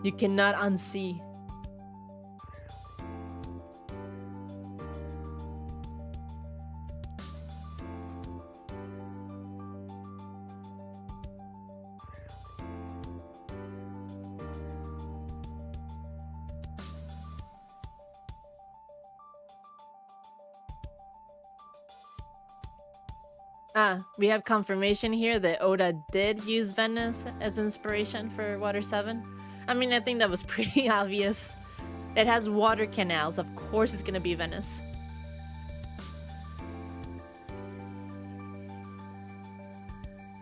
You cannot unsee. Ah, we have confirmation here that Oda did use Venice as inspiration for Water 7. I mean, I think that was pretty obvious. It has water canals, of course it's gonna be Venice.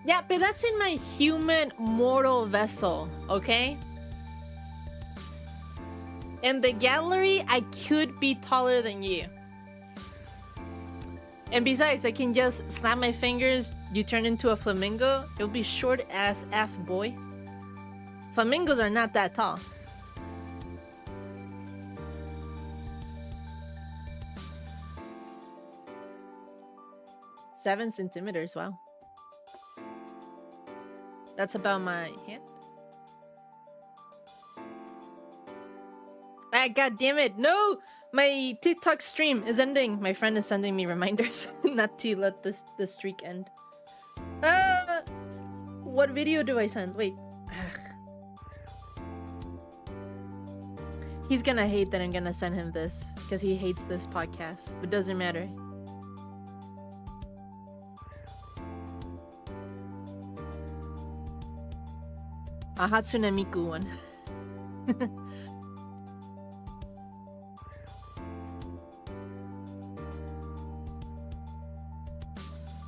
Yeah, but that's in my human mortal vessel, okay? In the gallery, I could be taller than you. And besides, I can just snap my fingers, you turn into a flamingo, it'll be short as F, boy. Flamingos are not that tall. Seven centimeters, wow. That's about my hand. Ah, god damn it, no! My TikTok stream is ending. My friend is sending me reminders not to let the streak end. What video do I send? Wait. He's gonna hate that I'm gonna send him this because he hates this podcast. But doesn't matter. A Hatsune Miku one.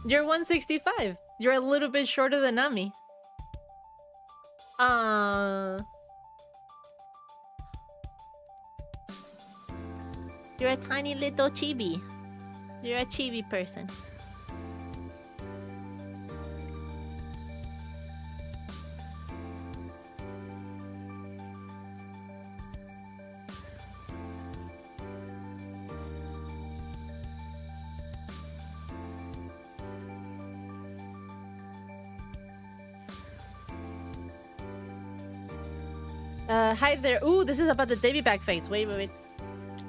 You're 165. You're a little bit shorter than Nami. You're a tiny little chibi. You're a chibi person. Hi there. Ooh, this is about the Davy back face. Wait.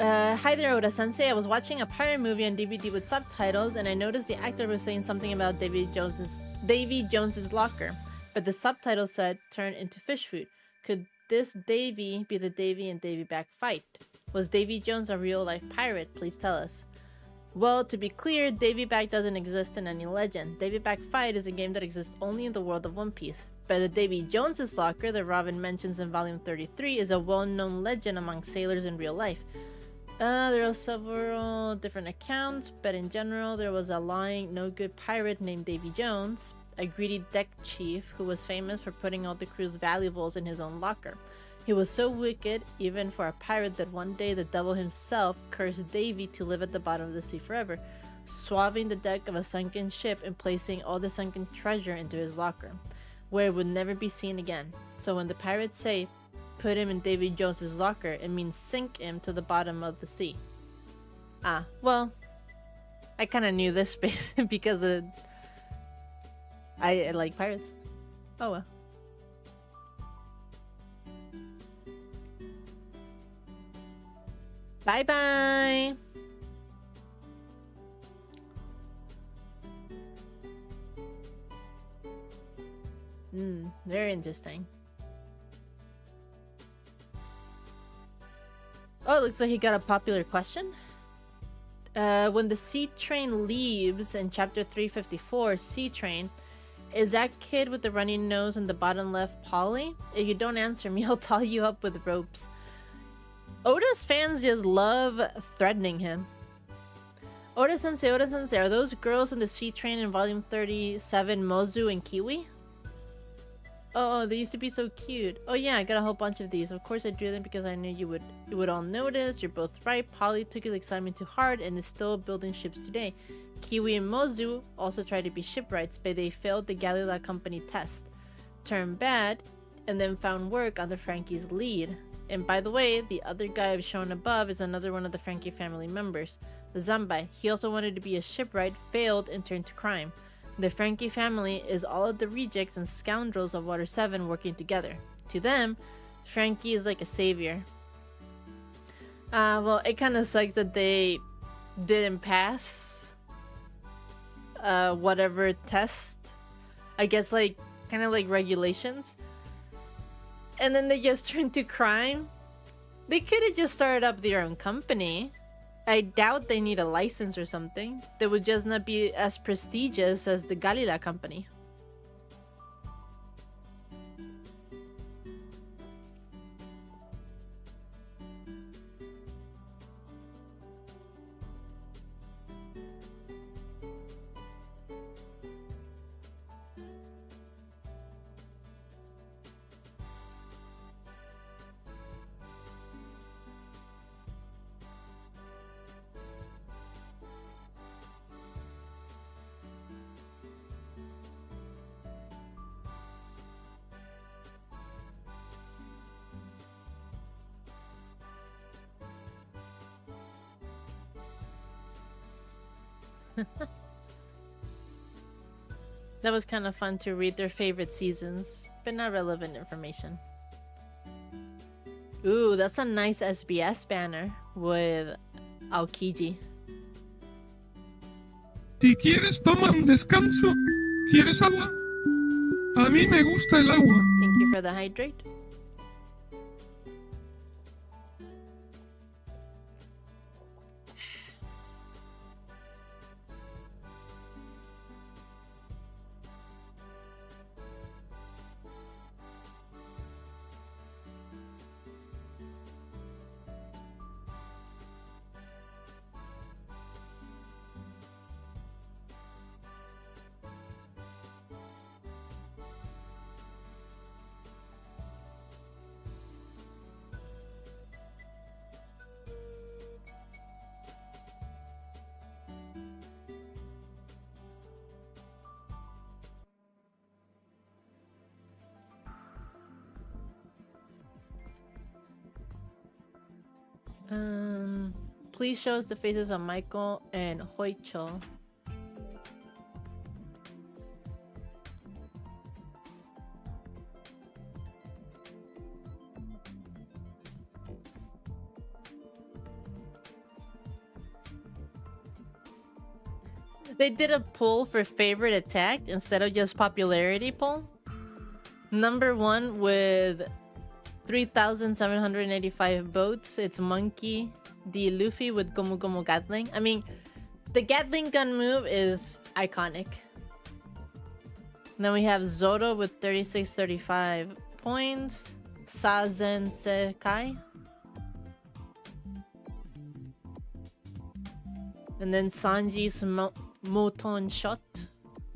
Hi there, Oda-sensei. I was watching a pirate movie on DVD with subtitles, and I noticed the actor was saying something about Davy Jones's locker, but the subtitle said "turn into fish food." Could this Davy be the Davy and Davy back fight? Was Davy Jones a real-life pirate? Please tell us. Well, to be clear, Davy Back doesn't exist in any legend. Davy Back Fight is a game that exists only in the world of One Piece. But the Davy Jones's locker that Robin mentions in Volume 33 is a well-known legend among sailors in real life. There are several different accounts, but in general, there was a lying, no-good pirate named Davy Jones, a greedy deck chief who was famous for putting all the crew's valuables in his own locker. He was so wicked, even for a pirate, that one day the devil himself cursed Davy to live at the bottom of the sea forever, swabbing the deck of a sunken ship and placing all the sunken treasure into his locker, where it would never be seen again. So when the pirates say, put him in Davy Jones's locker, it means sink him to the bottom of the sea. Ah, well, I kind of knew this space because I like pirates. Oh well. Bye bye. Very interesting. Oh, it looks like he got a popular question. When the sea train leaves in chapter 354, Sea Train, is that kid with the runny nose in the bottom left Polly? If you don't answer me, I'll tie you up with ropes. Oda's fans just love threatening him. Oda Sensei, are those girls in the Sea Train in volume 37 Mozu and Kiwi? Oh, they used to be so cute. Oh yeah, I got a whole bunch of these. Of course I drew them because I knew you would all notice. You're both right. Polly took his excitement too hard and is still building ships today. Kiwi and Mozu also tried to be shipwrights, but they failed the Galila Company test, turned bad, and then found work under Frankie's lead. And by the way, the other guy I've shown above is another one of the Frankie family members, the Zambai. He also wanted to be a shipwright, failed, and turned to crime. The Frankie family is all of the rejects and scoundrels of Water 7 working together. To them, Frankie is like a savior. Well, it kind of sucks that they didn't pass whatever test. I guess like kind of like regulations. And then they just turned to crime. They could have just started up their own company. I doubt they need a license or something. They would just not be as prestigious as the Galila Company. That was kind of fun to read their favorite seasons, but not relevant information. Ooh, that's a nice SBS banner with Aokiji. Si quieres toma un descanso. ¿Quieres agua? A mí me gusta el agua. Thank you for the hydrate. Please show us the faces of Michael and Hoicho. They did a poll for favorite attack instead of just popularity poll. Number one with 3,785 votes. It's Monkey D. Luffy with Gomu Gomu Gatling. I mean, the Gatling gun move is iconic. Then we have Zoro with 3635 points. Sazen Sekai. And then Sanji's Moton Shot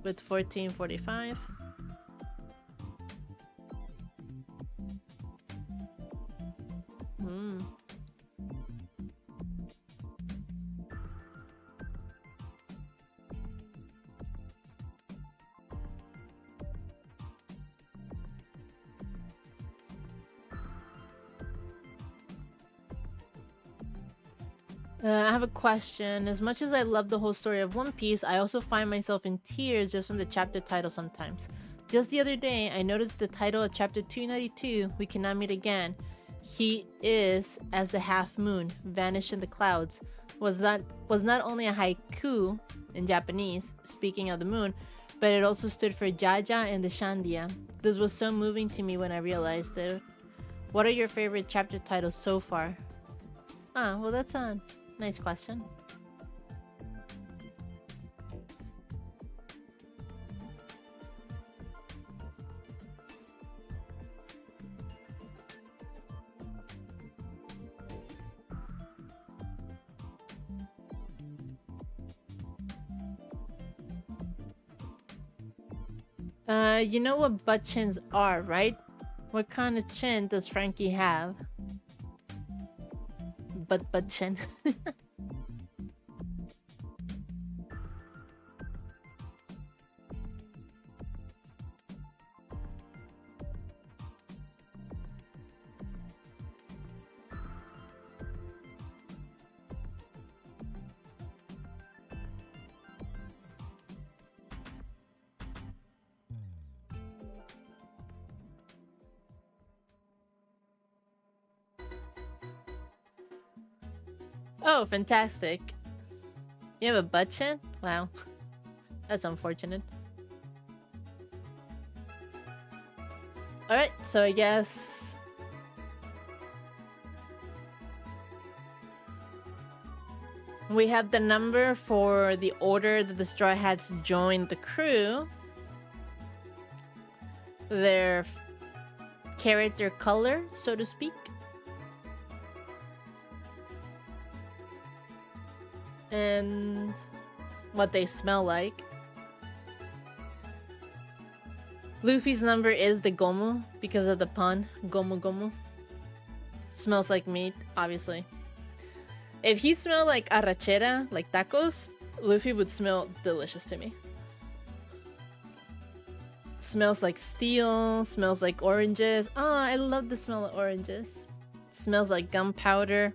with 1445. I have a question. As much as I love the whole story of One Piece, I also find myself in tears just from the chapter title sometimes. Just the other day, I noticed the title of chapter 292, We Cannot Meet Again. He is as the half moon, vanished in the clouds. Was not only a haiku in Japanese, speaking of the moon, but it also stood for Jaja and the Shandia. This was so moving to me when I realized it. What are your favorite chapter titles so far? Ah, well, that's a nice question. You know what butt chins are, right? What kind of chin does Frankie have? Butt chin. Oh, fantastic. You have a butt chin? Wow. That's unfortunate. Alright, so I guess... we have the number for the order that the Straw Hats joined the crew. Their character color, so to speak. And what they smell like. Luffy's number is the Gomu because of the pun. Gomu Gomu. Smells like meat, obviously. If he smelled like arrachera, like tacos, Luffy would smell delicious to me. Smells like steel, smells like oranges. Oh, I love the smell of oranges. Smells like gunpowder.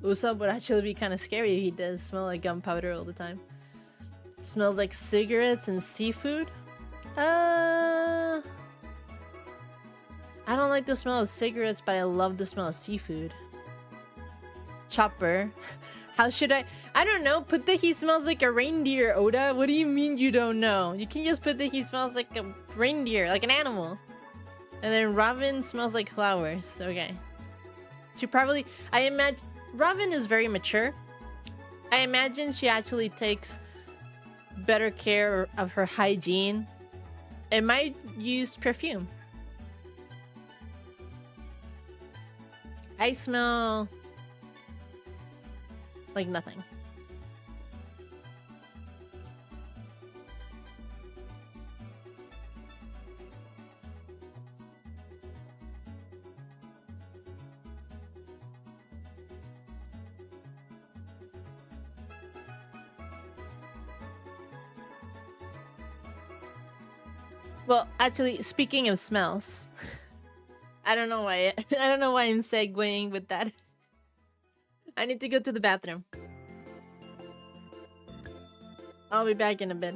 Usopp would actually be kind of scary if he does smell like gunpowder all the time. Smells like cigarettes and seafood. I don't like the smell of cigarettes, but I love the smell of seafood. Chopper. How should I don't know. Put that he smells like a reindeer, Oda. What do you mean you don't know? You can just put that he smells like a reindeer, like an animal. And then Robin smells like flowers. Okay. She probably... I imagine... Robin is very mature. I imagine she actually takes better care of her hygiene. It might use perfume. I smell like nothing. Well, actually, speaking of smells, I don't know why I'm segueing with that. I need to go to the bathroom. I'll be back in a bit.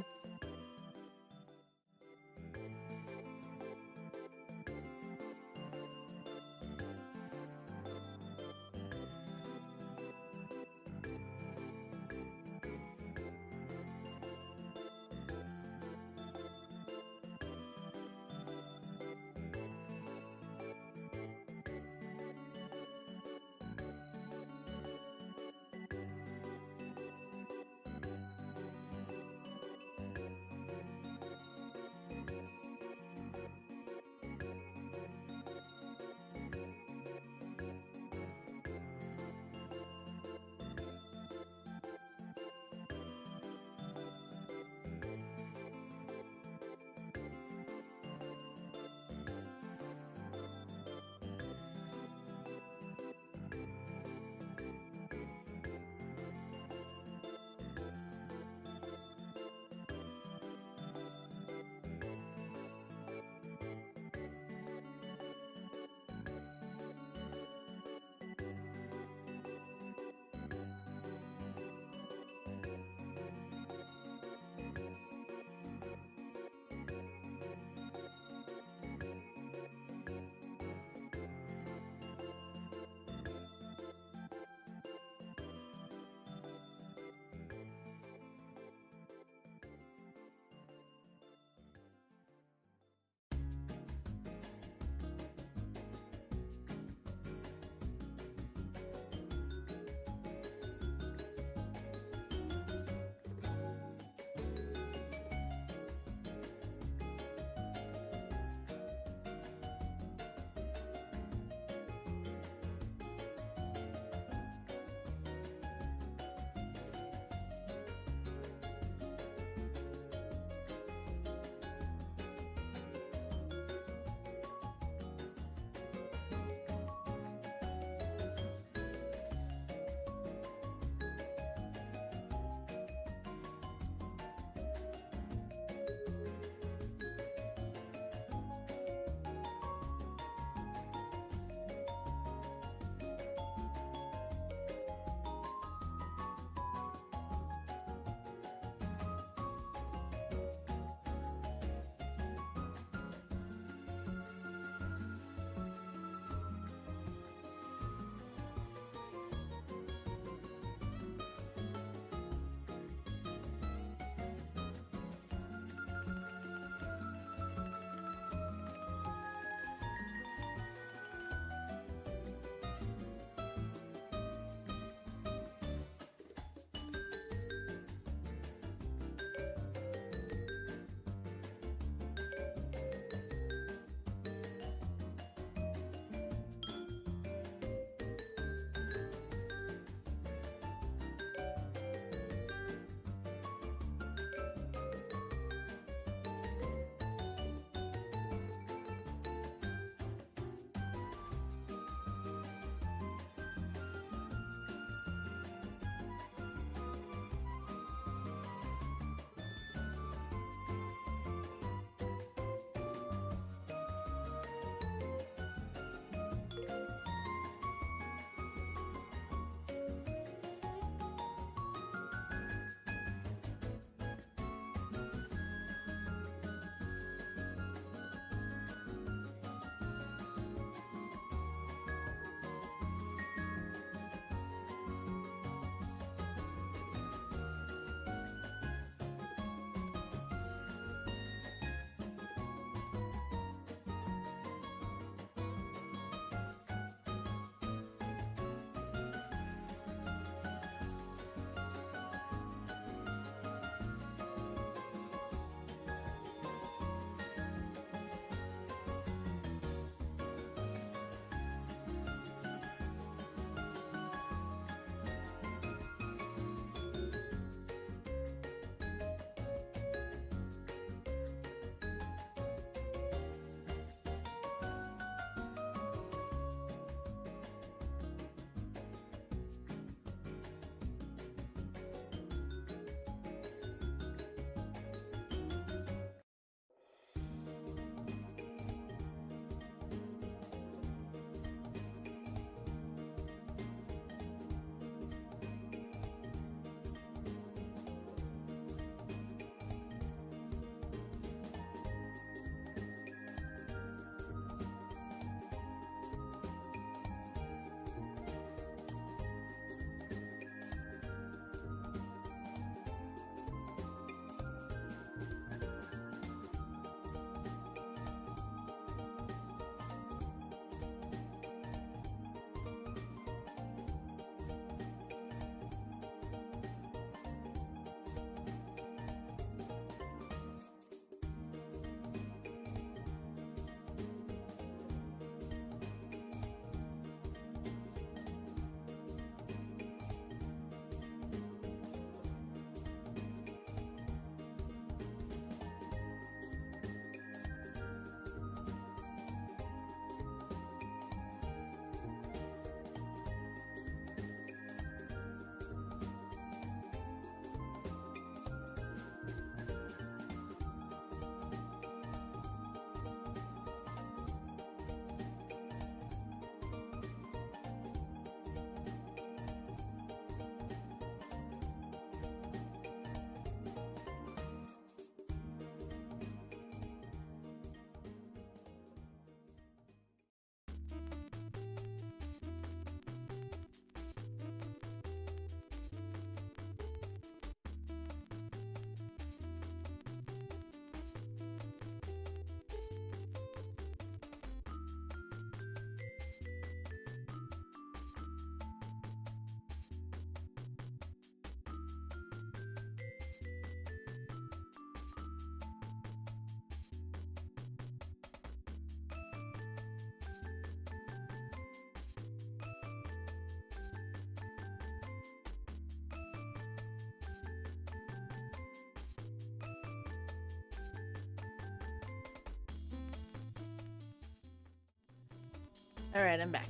Alright, I'm back.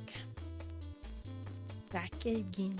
Back again.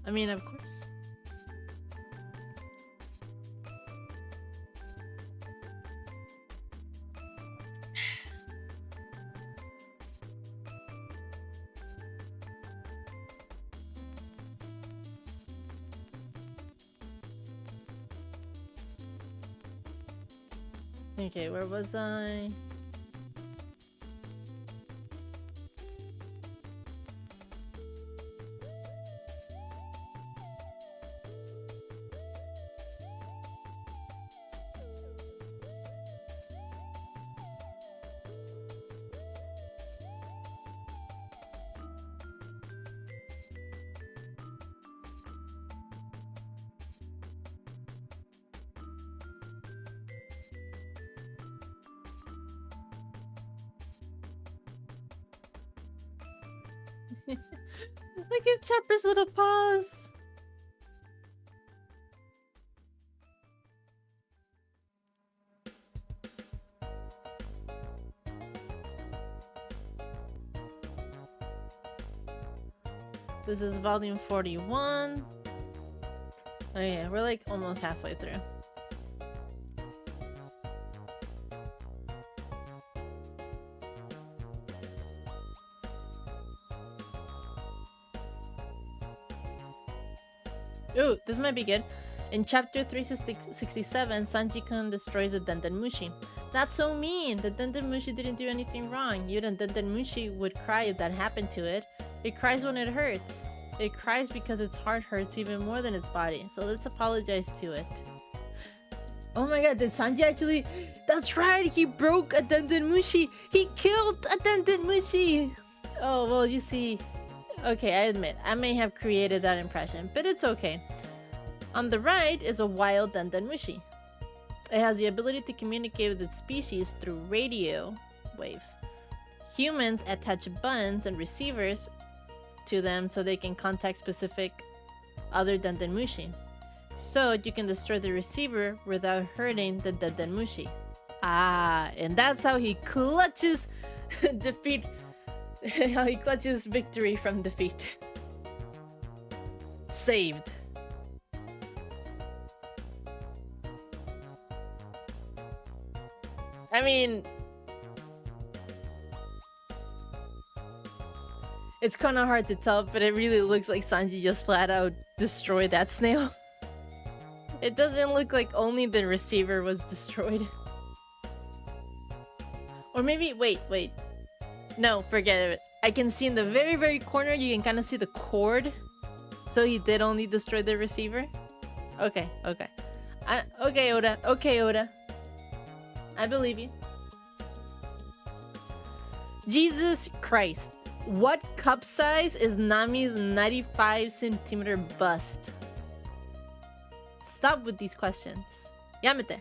I mean, of course. Okay, where was I? Look at Chopper's little paws. This is volume 41. Oh yeah, we're like almost halfway through. Ooh, this might be good. In chapter 367, Sanji-kun destroys the Dendenmushi. That's so mean! The Dendenmushi didn't do anything wrong. Even Dendenmushi would cry if that happened to it. It cries when it hurts. It cries because its heart hurts even more than its body. So let's apologize to it. Oh my god, did Sanji actually... That's right! He broke a Dendenmushi! He killed a Dendenmushi! Oh, well, you see... Okay, I admit, I may have created that impression, but it's okay. On the right is a wild Dendenmushi. It has the ability to communicate with its species through radio waves. Humans attach buttons and receivers to them so they can contact specific other Dendenmushi. So you can destroy the receiver without hurting the Dendenmushi. Ah, and that's how he clutches defeat. How he clutches victory from defeat. Saved. I mean, it's kind of hard to tell, but it really looks like Sanji just flat out destroyed that snail. It doesn't look like only the receiver was destroyed. Or maybe, wait. No, forget it. I can see in the very, very corner, you can kind of see the cord. So he did only destroy the receiver? Okay. Okay, Oda. I believe you. Jesus Christ. What cup size is Nami's 95cm bust? Stop with these questions. Yamete.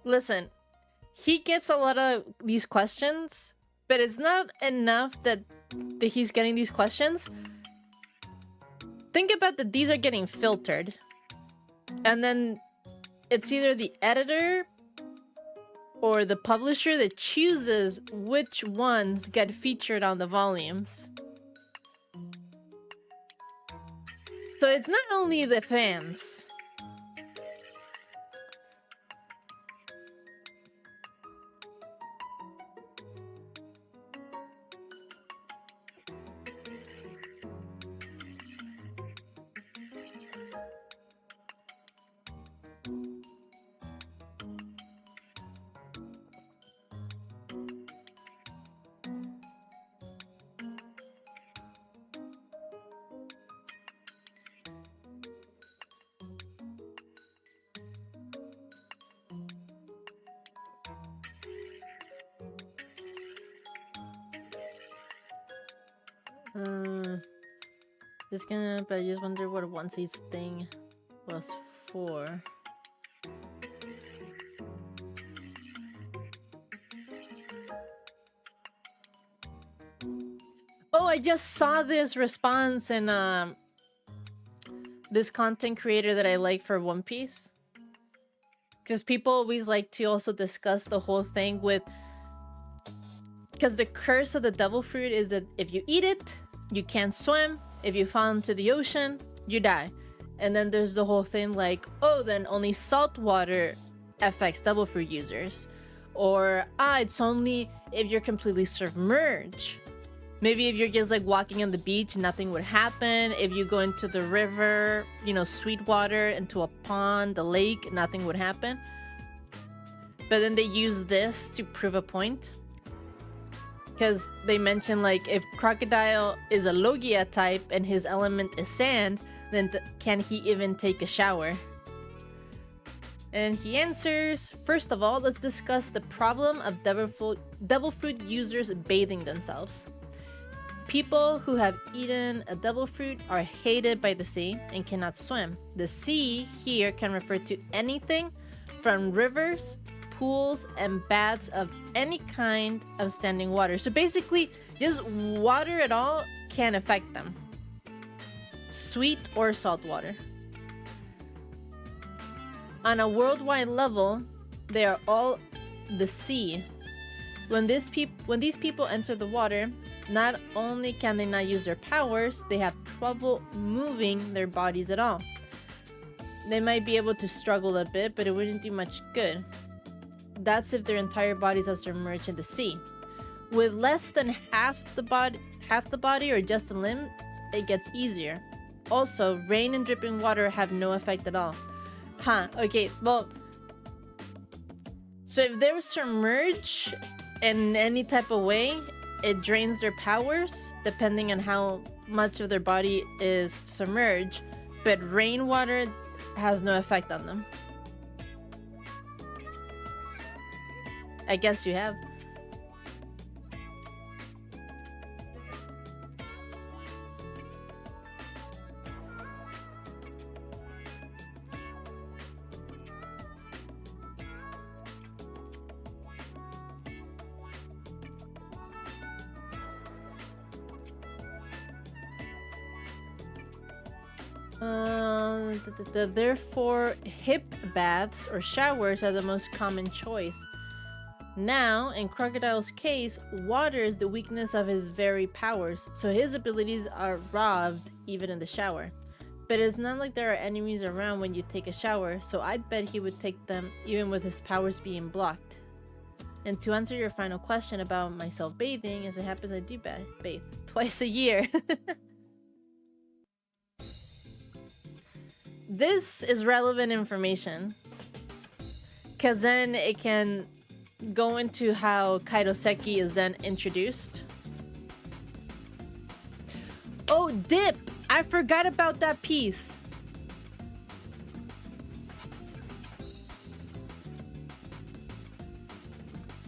Listen, he gets a lot of these questions, but it's not enough that he's getting these questions. Think about that these are getting filtered. And then it's either the editor or the publisher that chooses which ones get featured on the volumes. So it's not only the fans. But I just wonder what onesies thing was for. Oh, I just saw this response in this content creator that I like for One Piece. Because people always like to also discuss the whole thing with... Because the curse of the devil fruit is that if you eat it, you can't swim. If you fall into the ocean, you die. And then there's the whole thing like, oh, then only salt water affects devil fruit users. Or, it's only if you're completely submerged. Maybe if you're just like walking on the beach, nothing would happen. If you go into the river, you know, sweet water, into a pond, a lake, nothing would happen. But then they use this to prove a point. Because they mention like if Crocodile is a Logia type and his element is sand, then can he even take a shower? And he answers, first of all, let's discuss the problem of devil fruit users bathing themselves. People who have eaten a devil fruit are hated by the sea and cannot swim. The sea here can refer to anything from rivers, pools, and baths of any kind of standing water. So basically, just water at all can affect them. Sweet or salt water. On a worldwide level, they are all the sea. When these people enter the water, not only can they not use their powers, they have trouble moving their bodies at all. They might be able to struggle a bit, but it wouldn't do much good. That's if their entire bodies are submerged in the sea. With less than half the body or just the limbs, it gets easier. Also, rain and dripping water have no effect at all. Okay, well, so if they're submerged in any type of way, it drains their powers depending on how much of their body is submerged, but rainwater has no effect on them. I guess you have. Therefore, hip baths or showers are the most common choice. Now, in Crocodile's case, water is the weakness of his very powers, so his abilities are robbed even in the shower. But it's not like there are enemies around when you take a shower, so I'd bet he would take them even with his powers being blocked. And to answer your final question about myself bathing, as it happens I do bathe twice a year. This is relevant information, because then it can go into how Kairoseki is then introduced. Oh, dip! I forgot about that piece.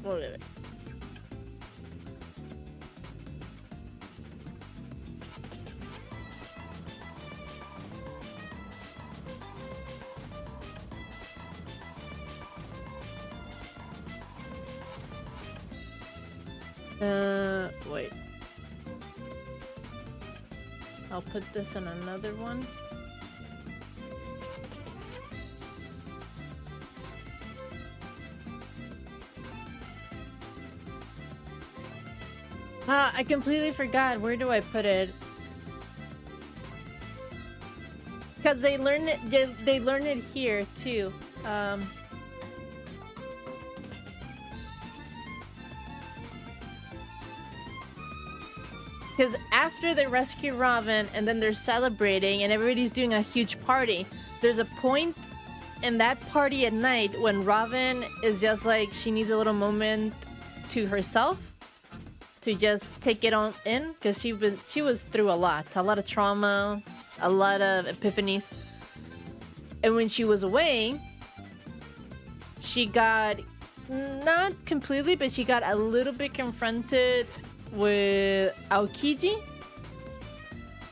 Wait. Wait. I'll put this on another one. I completely forgot. Where do I put it? Because they learn it. They learn it here too. Because after they rescue Robin and then they're celebrating and everybody's doing a huge party, there's a point in that party at night when Robin is just like, she needs a little moment to herself to just take it on in, because she was through a lot of trauma, a lot of epiphanies. And when she was away, she got, not completely, but she got a little bit confronted with Aokiji,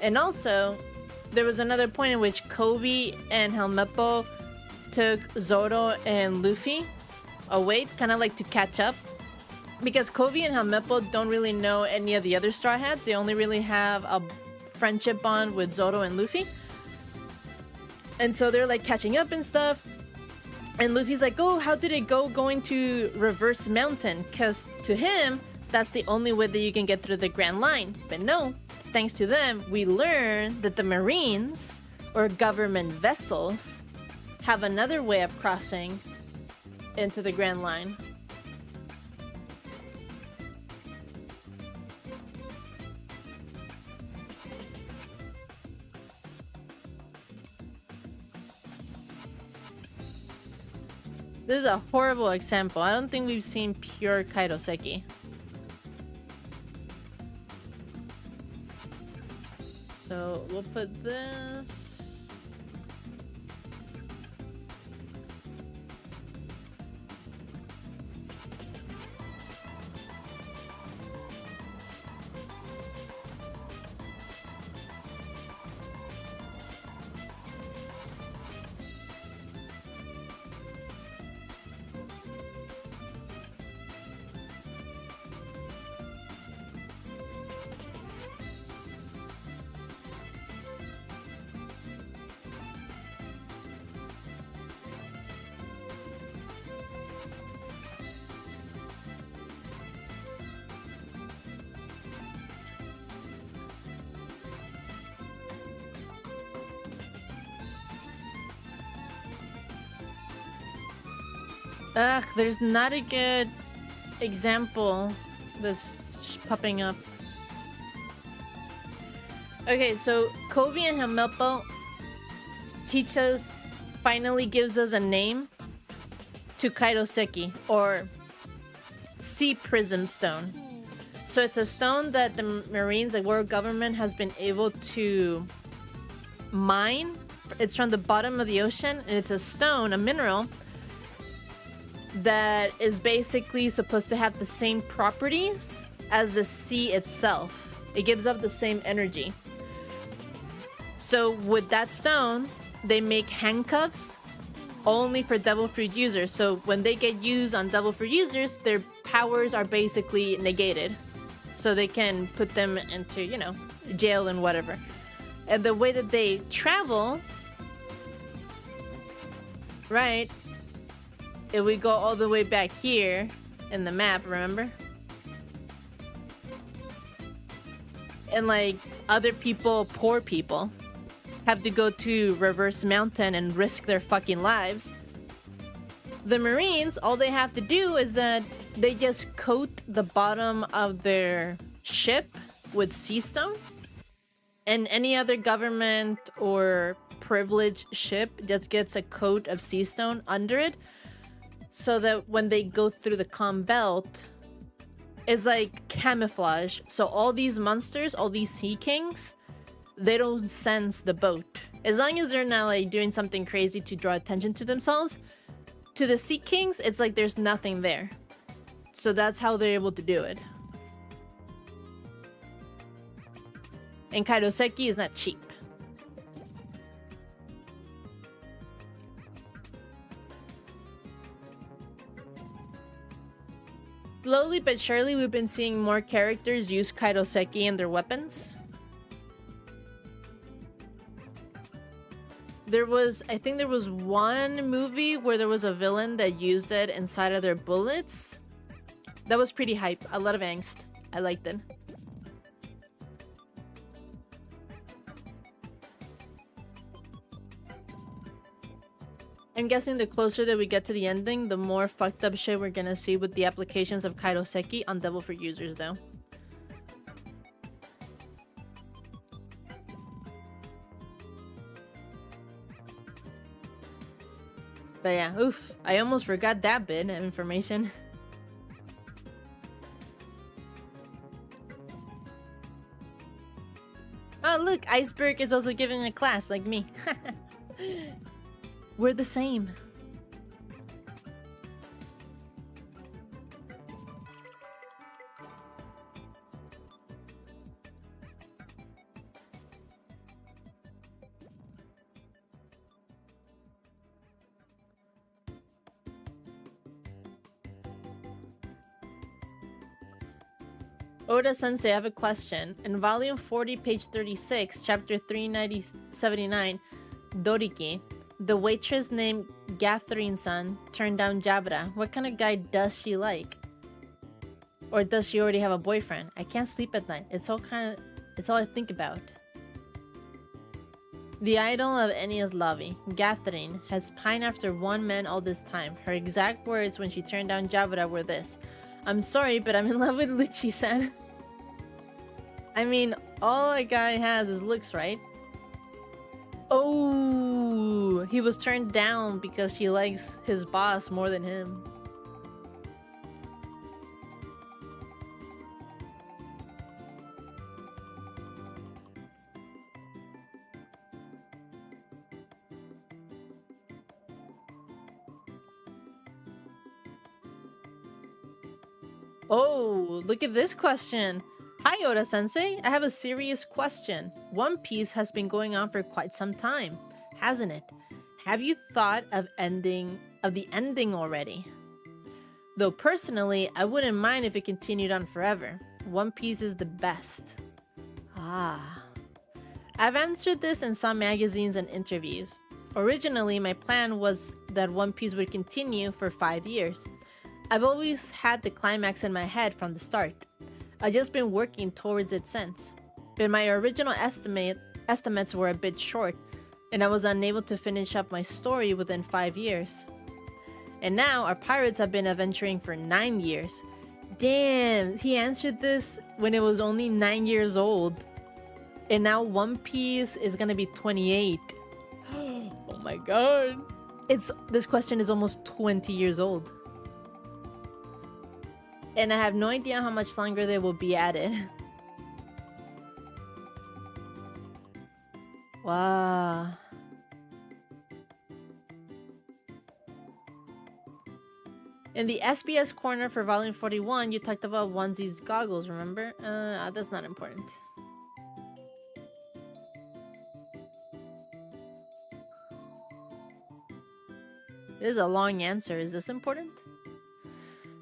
And also, there was another point in which Kobe and Helmeppo took Zoro and Luffy away, kind of like to catch up. Because Kobe and Helmeppo don't really know any of the other Straw Hats. They only really have a friendship bond with Zoro and Luffy. And so they're like catching up and stuff. And Luffy's like, oh, how did it go going to Reverse Mountain? Because to him, that's the only way that you can get through the Grand Line. But no, thanks to them, we learn that the Marines, or government vessels, have another way of crossing into the Grand Line. This is a horrible example. I don't think we've seen pure Kairoseki. So we'll put this. Ugh, there's not a good example that's popping up. Okay, so Kobe and Helmeppo teach us, finally gives us a name to Kairoseki, or Sea Prism Stone. So it's a stone that the Marines, the world government, has been able to mine. It's from the bottom of the ocean, and it's a stone, a mineral, that is basically supposed to have the same properties as the sea itself. It gives off the same energy. So with that stone, they make handcuffs only for Devil Fruit users. So when they get used on Devil Fruit users, their powers are basically negated. So they can put them into, you know, jail and whatever. And the way that they travel, right? If we go all the way back here in the map, remember? And like other people, poor people, have to go to Reverse Mountain and risk their fucking lives. The Marines, all they have to do is that they just coat the bottom of their ship with sea stone. And any other government or privileged ship just gets a coat of sea stone under it. So that when they go through the calm belt, it's like camouflage. So all these monsters, all these sea kings, they don't sense the boat. As long as they're not like doing something crazy to draw attention to themselves, to the sea kings, it's like there's nothing there. So that's how they're able to do it. And Kairoseki is not cheap. Slowly but surely, we've been seeing more characters use Kairoseki in their weapons. I think there was one movie where there was a villain that used it inside of their bullets. That was pretty hype. A lot of angst. I liked it. I'm guessing the closer that we get to the ending, the more fucked up shit we're gonna see with the applications of Kairoseki on Devil Fruit users, though. But yeah, oof, I almost forgot that bit of information. Oh look, Iceberg is also giving a class like me. We're the same. Oda Sensei, I have a question. In volume 40, page 36, chapter 379, Doriki, the waitress named Catherine-san turned down Jabra. What kind of guy does she like? Or does she already have a boyfriend? I can't sleep at night. It's all I think about. The idol of Ennies Lavi, Catherine, has pined after one man all this time. Her exact words when she turned down Jabra were this: "I'm sorry, but I'm in love with Lucci-san." I mean, all a guy has is looks, right? Oh, he was turned down because she likes his boss more than him. Oh, look at this question. Hi, Oda-sensei. I have a serious question. One Piece has been going on for quite some time, hasn't it? Have you thought of the ending already? Though personally, I wouldn't mind if it continued on forever. One Piece is the best. Ah. I've answered this in some magazines and interviews. Originally, my plan was that One Piece would continue for 5 years. I've always had the climax in my head from the start. I've just been working towards it since. But my original estimates were a bit short, and I was unable to finish up my story within 5 years. And now our pirates have been adventuring for 9 years. Damn, he answered this when it was only 9 years old. And now One Piece is gonna be 28. Oh my god. This question is almost 20 years old. And I have no idea how much longer they will be at it. Wow. In the SBS corner for volume 41, you talked about onesies goggles, remember? That's not important. This is a long answer. Is this important?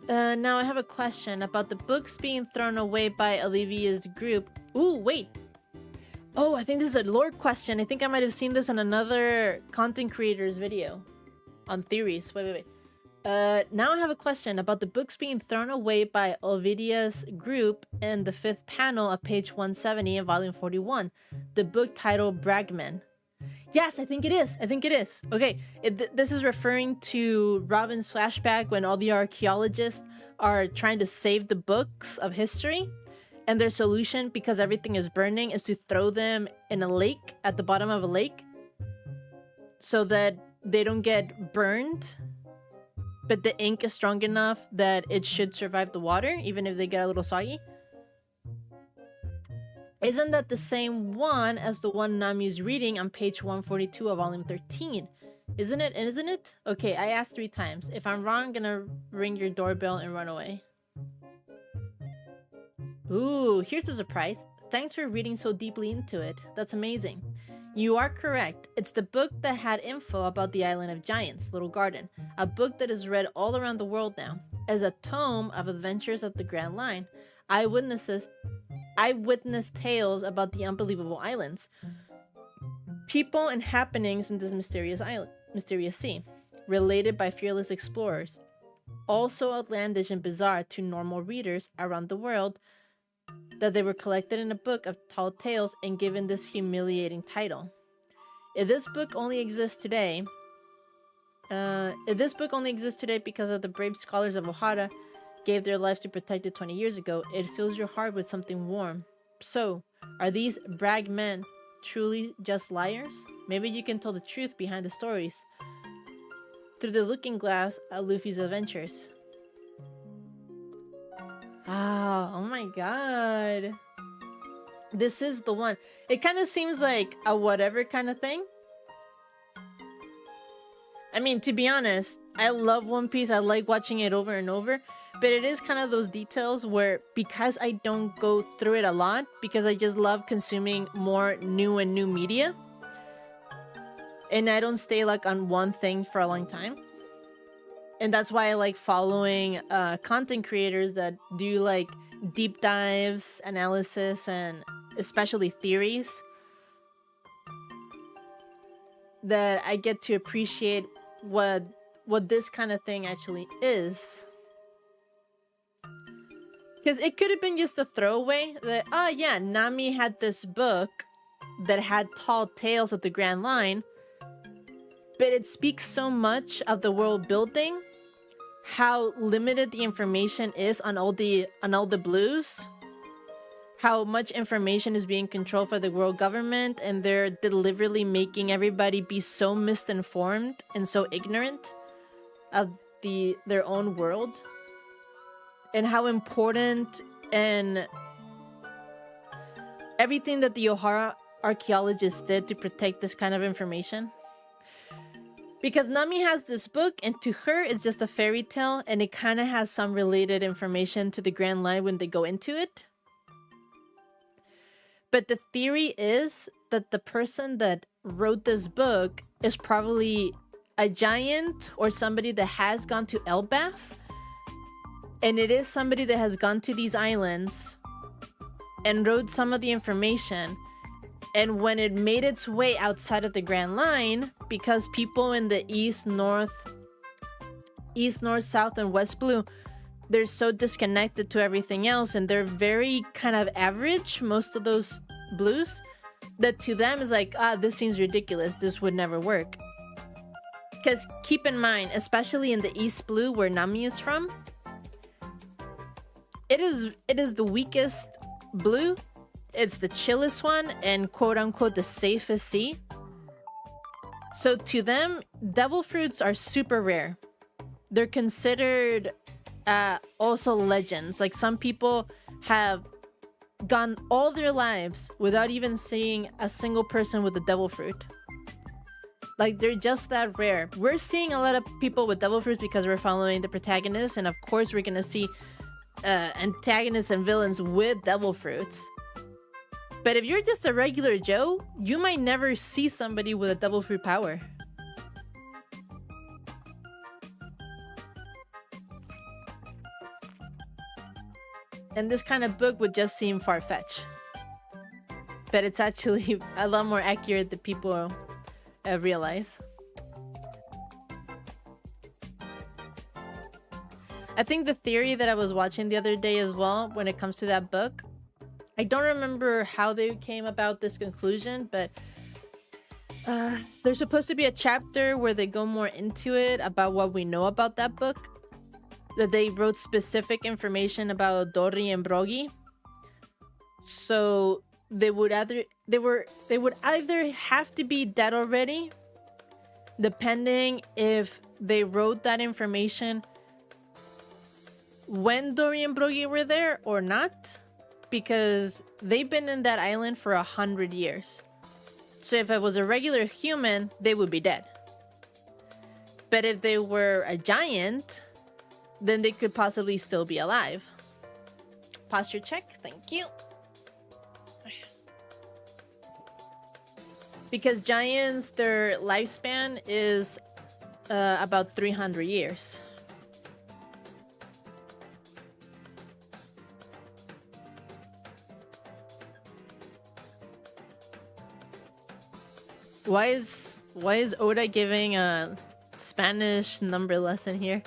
Now I have a question about the books being thrown away by Olivia's group. Ooh, wait. Oh, I think this is a lore question. I think I might have seen this on another content creator's video on theories. Wait. Now I have a question about the books being thrown away by Olivia's group in the 5th panel of page 170 in volume 41. The book titled Bragman. Yes, I think it is. Okay, this is referring to Robin's flashback when all the archaeologists are trying to save the books of history. And their solution, because everything is burning, is to throw them in a lake, at the bottom of a lake. So that they don't get burned. But the ink is strong enough that it should survive the water, even if they get a little soggy. Isn't that the same one as the one Nami's reading on page 142 of volume 13? Isn't it? Okay, I asked 3 times. If I'm wrong, I'm gonna ring your doorbell and run away. Ooh, here's a surprise. Thanks for reading so deeply into it. That's amazing. You are correct. It's the book that had info about the Island of Giants, Little Garden. A book that is read all around the world now. As a tome of adventures of the Grand Line. Eyewitness tales about the unbelievable islands. People and happenings in this mysterious sea. Related by fearless explorers. Also outlandish and bizarre to normal readers around the world, that they were collected in a book of tall tales and given this humiliating title. If this book only exists today because of the brave scholars of Ohara gave their lives to protect it 20 years ago, it fills your heart with something warm. So, are these brag men truly just liars? Maybe you can tell the truth behind the stories through the looking glass of Luffy's adventures. Oh my god. This is the one. It kind of seems like a whatever kind of thing. I mean, to be honest, I love One Piece. I like watching it over and over. But it is kind of those details where, because I don't go through it a lot, because I just love consuming more new media, and I don't stay like on one thing for a long time. And that's why I like following content creators that do like deep dives, analysis, and especially theories that I get to appreciate what this kind of thing actually is. Because it could have been just a throwaway that, oh yeah, Nami had this book that had tall tales of the Grand Line, but it speaks so much of the world building, how limited the information is on all the blues, how much information is being controlled by the world government, and they're deliberately making everybody be so misinformed and so ignorant of their own world, and how important and everything that the Ohara archaeologists did to protect this kind of information. Because Nami has this book, and to her it's just a fairy tale, and it kind of has some related information to the Grand Line when they go into it. But the theory is that the person that wrote this book is probably a giant or somebody that has gone to Elbath. And it is somebody that has gone to these islands and wrote some of the information. And when it made its way outside of the Grand Line, because people in the east, north, south, and west blue, they're so disconnected to everything else, and they're very kind of average, most of those blues, that to them is like, this seems ridiculous, this would never work. Because keep in mind, especially in the east blue where Nami is from, it is the weakest blue, it's the chillest one, and quote-unquote the safest sea. So to them, devil fruits are super rare. They're considered also legends. Like, some people have gone all their lives without even seeing a single person with a devil fruit. Like, they're just that rare. We're seeing a lot of people with devil fruits because we're following the protagonist, and of course we're gonna see antagonists and villains with devil fruits. But if you're just a regular Joe, you might never see somebody with a devil fruit power. And this kind of book would just seem far-fetched. But it's actually a lot more accurate than people realize. I think the theory that I was watching the other day as well, when it comes to that book, I don't remember how they came about this conclusion, but there's supposed to be a chapter where they go more into it about what we know about that book. That they wrote specific information about Dori and Brogi. So they would either have to be dead already, depending if they wrote that information when Dori and Brogi were there or not, because they've been in that island for 100 years. So if it was a regular human, they would be dead. But if they were a giant, then they could possibly still be alive. Posture check, thank you. Because giants, their lifespan is about 300 years. Why is Oda giving a Spanish number lesson here?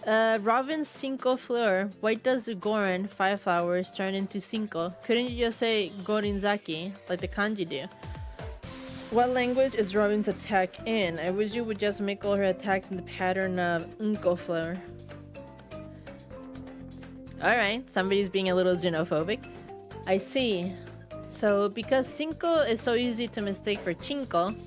Robin Cinco Fleur. Why does Gorin 5 flowers turn into Cinco? Couldn't you just say Gorinzaki like the kanji do? What language is Robin's attack in? I wish you would just make all her attacks in the pattern of Unco Fleur. Alright, somebody's being a little xenophobic. I see. So, because Cinco is so easy to mistake for Chinko.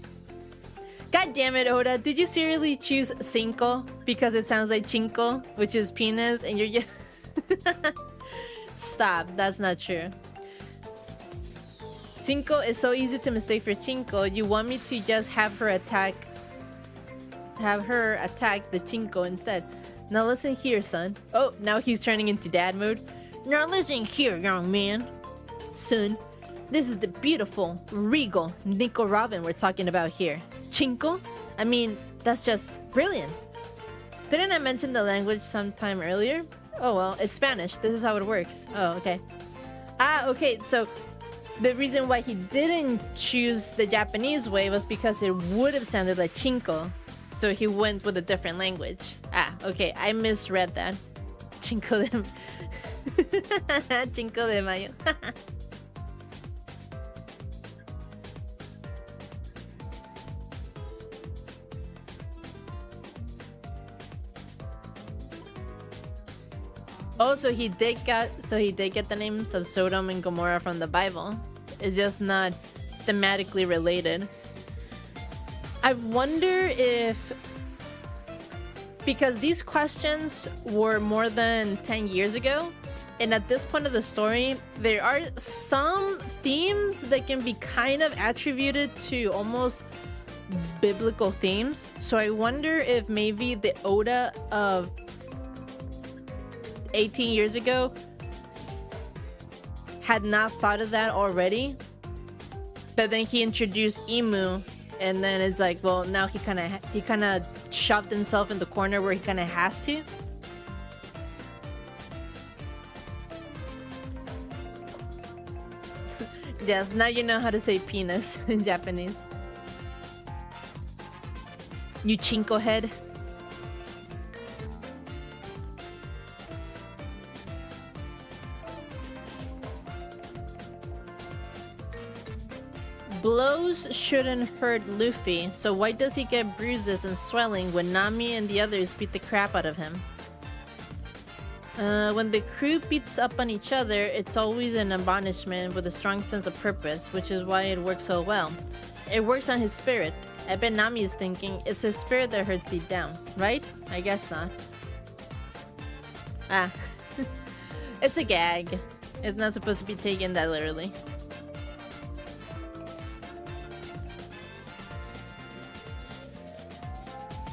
God damn it, Oda. Did you seriously choose Cinco because it sounds like Chinko, which is penis, and you're just... Stop, that's not true. Cinco is so easy to mistake for Chinko. You want me to just have her attack the Chinko instead. Now listen here, son. Oh, now he's turning into dad mode. Now listen here, young man. Son, this is the beautiful, regal Nico Robin we're talking about here. Chinko? I mean, that's just brilliant. Didn't I mention the language sometime earlier? Oh, well, it's Spanish. This is how it works. Oh, okay. Ah, okay. So the reason why he didn't choose the Japanese way was because it would have sounded like chinko. So he went with a different language. Ah, okay. I misread that. Cinco de... Cinco de Mayo. Oh, so he did get the names of Sodom and Gomorrah from the Bible. It's just not thematically related. I wonder if, because these questions were more than 10 years ago, and at this point of the story, there are some themes that can be kind of attributed to almost biblical themes. So I wonder if maybe the Oda of 18 years ago had not thought of that already, but then he introduced Emu, and then it's like, well, now he kind of shoved himself in the corner where he kind of has to. Yes, now you know how to say penis in Japanese. You chinko head. Blows shouldn't hurt Luffy, so why does he get bruises and swelling when Nami and the others beat the crap out of him? When the crew beats up on each other, it's always an admonishment with a strong sense of purpose, which is why it works so well. It works on his spirit. I bet Nami is thinking it's his spirit that hurts deep down, right? I guess not. Ah. It's a gag. It's not supposed to be taken that literally.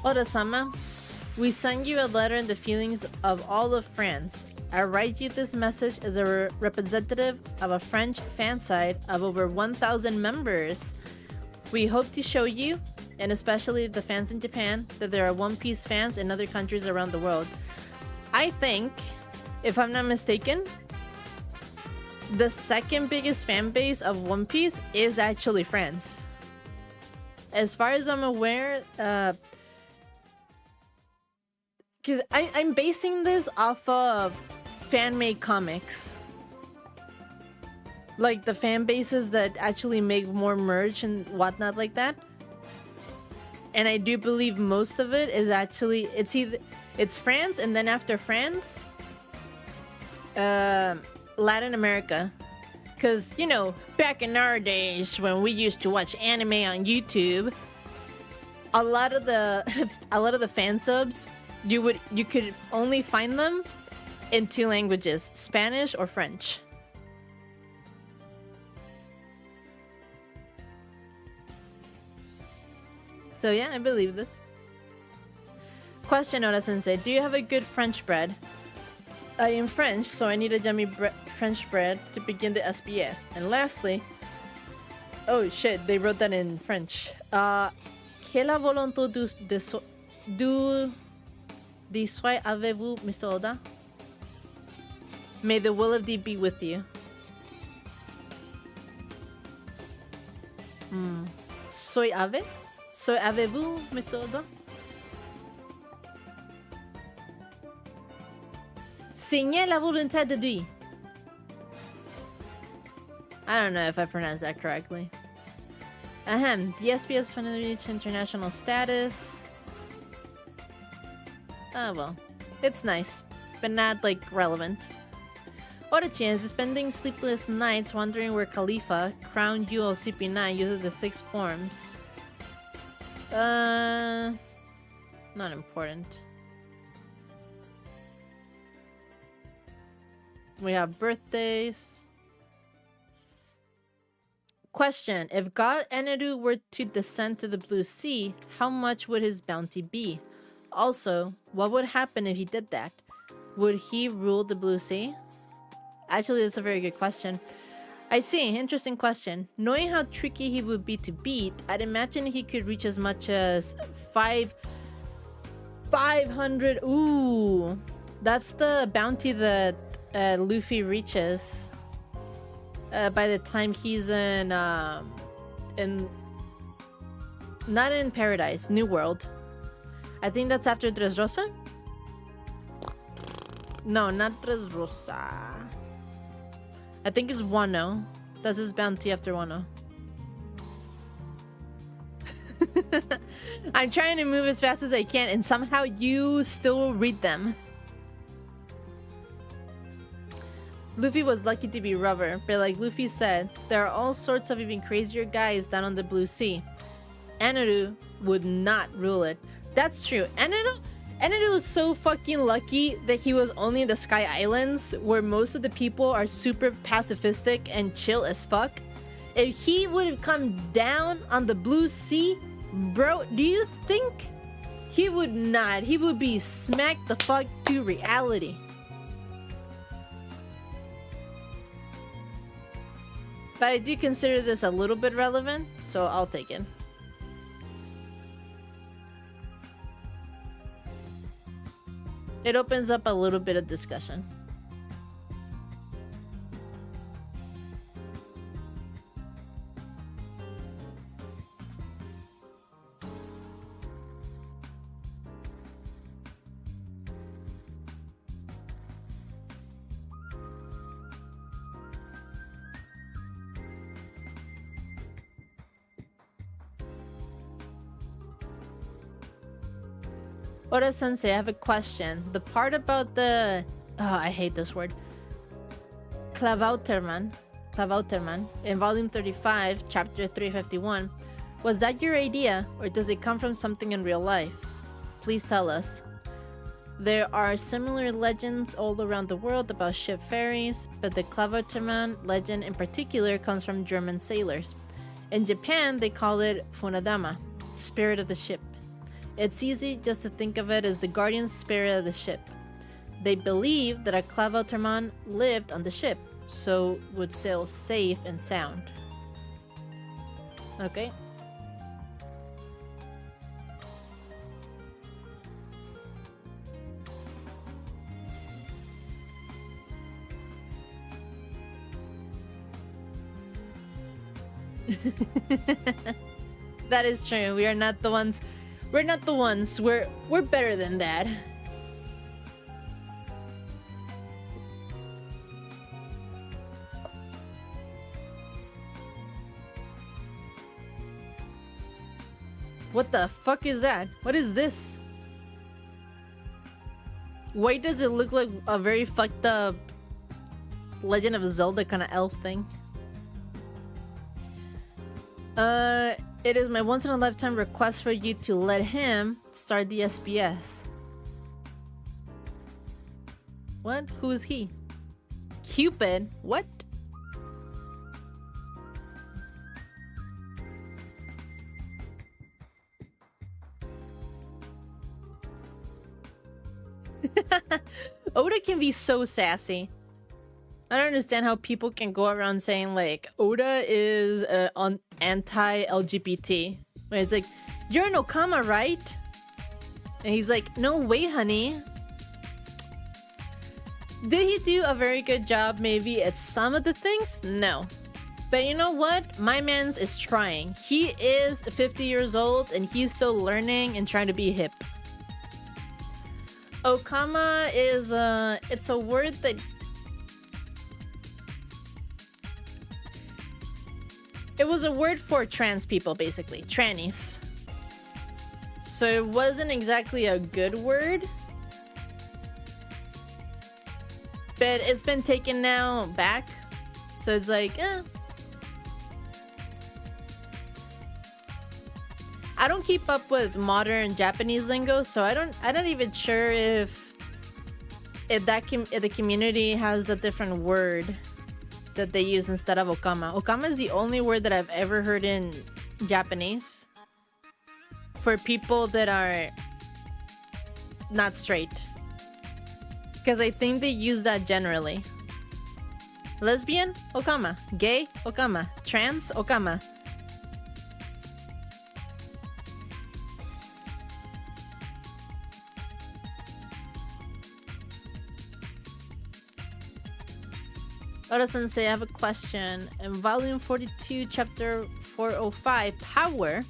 Oda-sama, we send you a letter in the feelings of all of France. I write you this message as a representative of a French fan site of over 1,000 members. We hope to show you, and especially the fans in Japan, that there are One Piece fans in other countries around the world. I think, if I'm not mistaken, the second biggest fan base of One Piece is actually France. As far as I'm aware, because I'm basing this off of fan-made comics. Like the fan bases that actually make more merch and whatnot like that. And I do believe most of it is actually, it's France, and then after France, Latin America. Because, you know, back in our days when we used to watch anime on YouTube, a lot of the fan subs, you could only find them in two languages, Spanish or French. So yeah, I believe this. Question, Oda-sensei, do you have a good French bread? I am French, so I need a yummy French bread to begin the SBS. And lastly, oh shit, they wrote that in French. Quelle la volonté de soy avez-vous, Mr. Oda? May the will of thee be with you. Soy ave? Soy avez-vous, Mr. Oda? Signez la volonté de Dieu. I don't know if I pronounced that correctly. Ahem, the SBS finally reached international status. Oh well, it's nice, but not like relevant. Oda-chan is spending sleepless nights wondering where Khalifa, Crown Jewel CP9, uses the 6 forms. Not important. We have birthdays. Question: if God Ennies were to descend to the Blue Sea, how much would his bounty be? Also, what would happen if he did that? Would he rule the Blue Sea? Actually, that's a very good question. I see. Interesting question. Knowing how tricky he would be to beat, I'd imagine he could reach as much as 500. Ooh, That's the bounty that Luffy reaches by the time he's in not in Paradise, New World. I think that's after Dressrosa. No, not Dressrosa. I think it's Wano. That's his bounty after Wano. I'm trying to move as fast as I can, and somehow you still read them. Luffy was lucky to be rubber, but like Luffy said, there are all sorts of even crazier guys down on the blue sea. Anaru would not rule it. That's true. Anaru was so fucking lucky that he was only in the Sky Islands, where most of the people are super pacifistic and chill as fuck. If he would have come down on the blue sea, bro, do you think he would not? He would be smacked the fuck to reality. But I do consider this a little bit relevant, so I'll take it. It opens up a little bit of discussion. Oda Sensei, I have a question. The part about the... Oh, I hate this word. Klavauterman in volume 35, chapter 351. Was that your idea, or does it come from something in real life? Please tell us. There are similar legends all around the world about ship ferries, but the Klavauterman legend in particular comes from German sailors. In Japan, they call it Funadama, spirit of the ship. It's easy just to think of it as the guardian spirit of the ship. They believe that a Klavauterman lived on the ship, so would sail safe and sound. Okay. That is true. We are not the ones. We're not the ones. We're better than that. What the fuck is that? What is this? Why does it look like a very fucked up Legend of Zelda kind of elf thing? It is my once in a lifetime request for you to let him start the SBS. What? Who is he? Cupid? What? Oda can be so sassy. I don't understand how people can go around saying like Oda is on anti-LGBT. When it's like, you're an Okama, right? And he's like, no way, honey. Did he do a very good job maybe at some of the things? No. But you know what? My man's is trying. He is 50 years old and he's still learning and trying to be hip. Okama is it's a word that it was a word for trans people, basically. Trannies. So it wasn't exactly a good word. But it's been taken now back. So it's like, eh. I don't keep up with modern Japanese lingo, so I don't even sure if the community has a different word that they use instead of Okama. Okama is the only word that I've ever heard in Japanese for people that are not straight. Because I think they use that generally. Lesbian? Okama. Gay? Okama. Trans? Okama. Oda Sensei, I have a question. In volume 42, chapter 405, Power,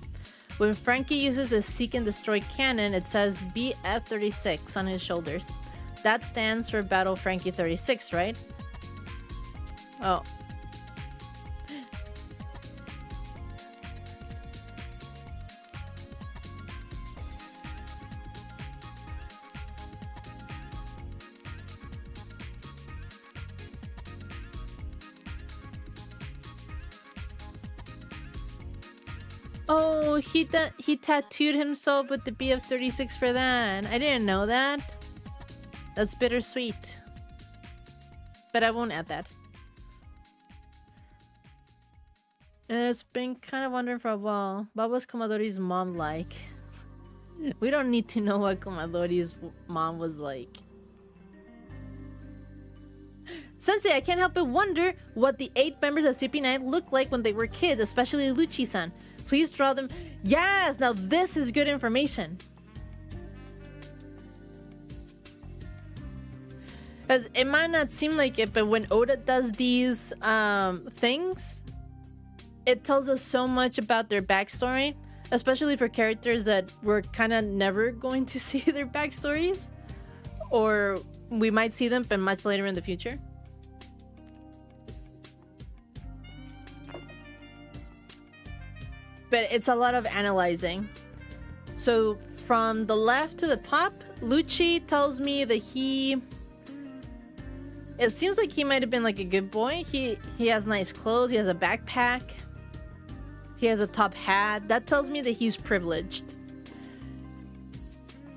when Frankie uses a seek and destroy cannon, it says BF-36 on his shoulders. That stands for Battle Frankie 36, right? Oh. Oh, he tattooed himself with the BF-36 for that. I didn't know that. That's bittersweet. But I won't add that. It's been kind of wondering for a while. What was Komadori's mom like? We don't need to know what Komadori's mom was like. Sensei, I can't help but wonder what the 8 members of CP9 looked like when they were kids, especially Lucci-san. Please draw them. Yes! Now this is good information. Because it might not seem like it, but when Oda does these things, it tells us so much about their backstory, especially for characters that we're kind of never going to see their backstories, or we might see them, but much later in the future. But it's a lot of analyzing. So from the left to the top, Lucci tells me that it seems like he might have been like a good boy. He has nice clothes, he has a backpack, he has a top hat. That tells me that he's privileged.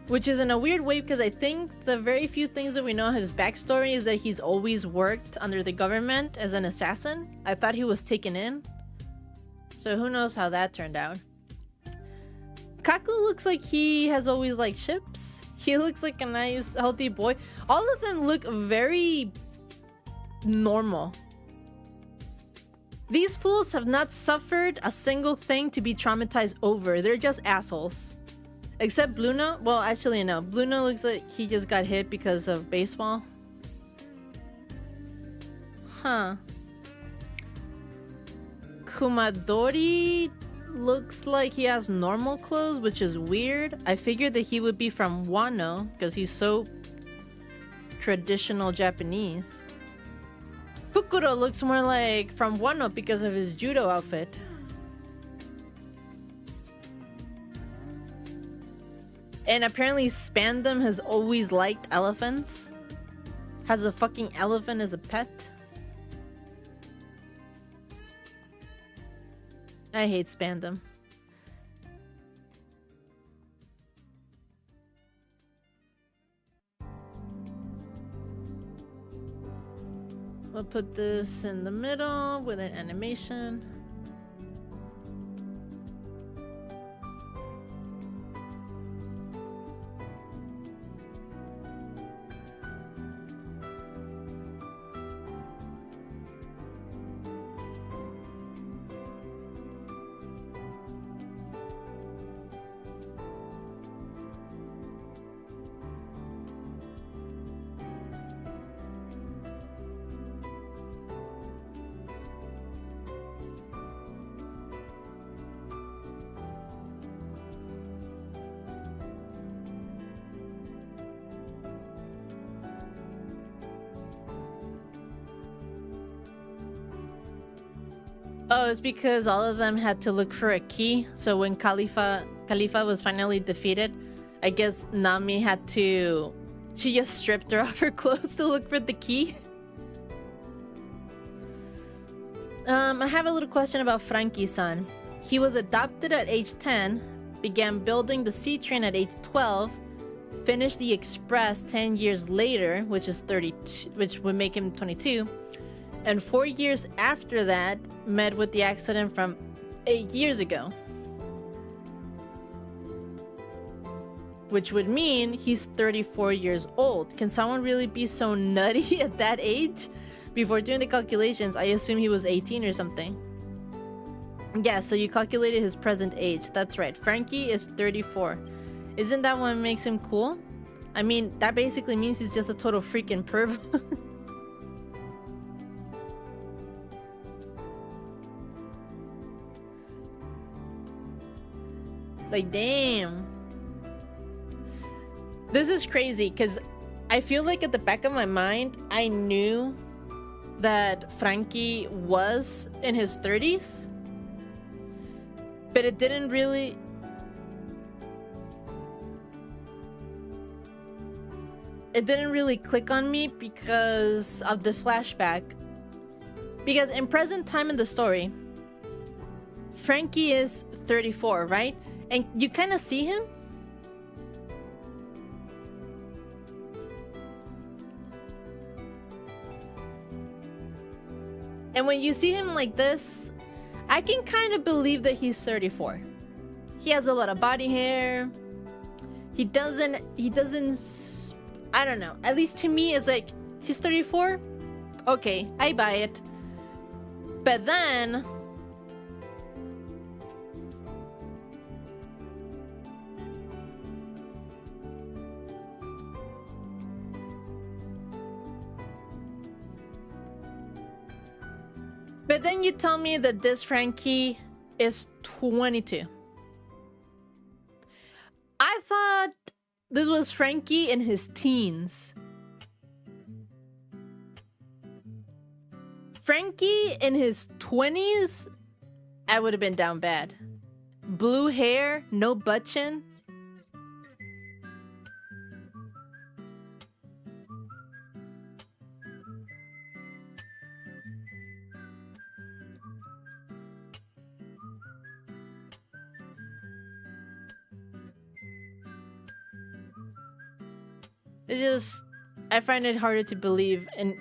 Which is in a weird way, because I think the very few things that we know of his backstory is that he's always worked under the government as an assassin. I thought he was taken in. So who knows how that turned out. Kaku looks like he has always liked ships. He looks like a nice, healthy boy. All of them look very normal. These fools have not suffered a single thing to be traumatized over. They're just assholes. Except Bluna. Well, actually, no. Bluna looks like he just got hit because of baseball. Huh. Kumadori looks like he has normal clothes, which is weird. I figured that he would be from Wano because he's so traditional Japanese. Fukuro looks more like from Wano because of his judo outfit. And apparently Spandam has always liked elephants. Has a fucking elephant as a pet. I hate Spandam. We'll put this in the middle with an animation. Oh, it's because all of them had to look for a key. So when Khalifa was finally defeated, I guess Nami had to... She just stripped her of her clothes to look for the key. I have a little question about Frankie-san. He was adopted at age 10, began building the sea train at age 12, finished the Express 10 years later, which is 32, which would make him 22. And 4 years after that, met with the accident from 8 years ago. Which would mean he's 34 years old. Can someone really be so nutty at that age? Before doing the calculations, I assume he was 18 or something. Yeah, so you calculated his present age. That's right. Frankie is 34. Isn't that what makes him cool? I mean, that basically means he's just a total freaking perv. Like, damn. This is crazy because I feel like at the back of my mind, I knew that Frankie was in his 30s, but it didn't really... It didn't really click on me because of the flashback. Because in present time in the story, Frankie is 34, right? And you kind of see him. And when you see him like this, I can kind of believe that he's 34. He has a lot of body hair. He doesn't, I don't know. At least to me, it's like, he's 34? Okay, I buy it. But then... But then you tell me that this Frankie is 22. I thought this was Frankie in his teens. Frankie in his 20s, I would have been down bad. Blue hair, no butt chin. It's just, I find it harder to believe in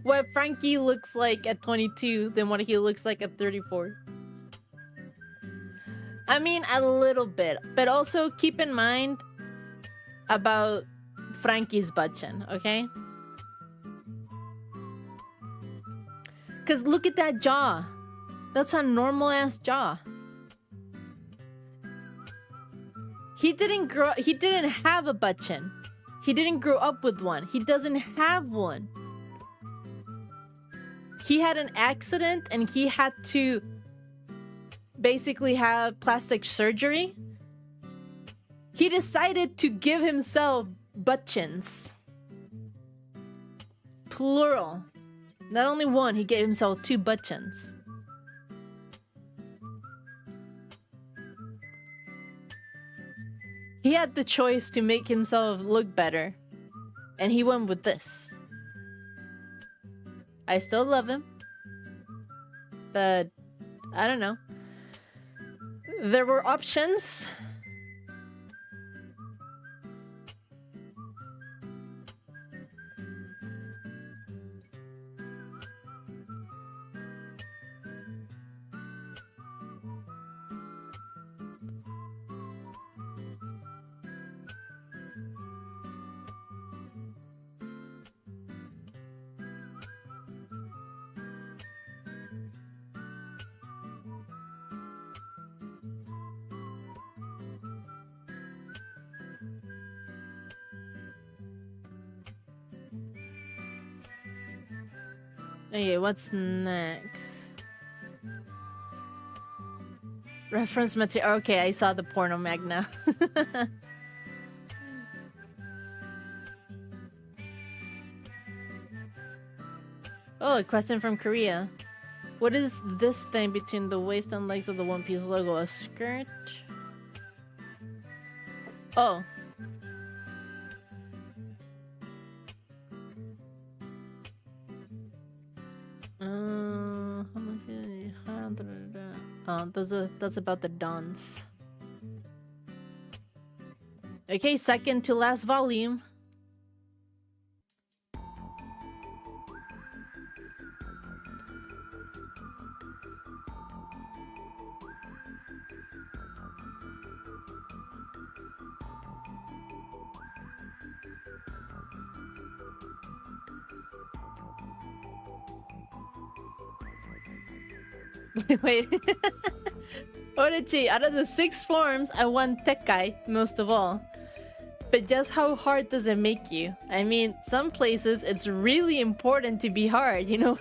what Frankie looks like at 22 than what he looks like at 34. I mean, a little bit, but also keep in mind about Frankie's butt chin, okay? Because look at that jaw. That's a normal ass jaw. He didn't have a butt chin. He didn't grow up with one. He doesn't have one. He had an accident and he had to basically have plastic surgery. He decided to give himself butt chins. Plural. Not only one, he gave himself 2 butt chins. He had the choice to make himself look better, and he went with this. I still love him, but I don't know. There were options. Okay, what's next? Reference material. Okay, I saw the porno mag now. Oh, a question from Korea. What is this thing between the waist and legs of the One Piece logo? A skirt? Oh. How much is it? Oh, that's about the dance. Okay, second to last volume. Wait. Orochi, out of the 6 forms, I want Tekkai most of all. But just how hard does it make you? I mean, some places it's really important to be hard, you know?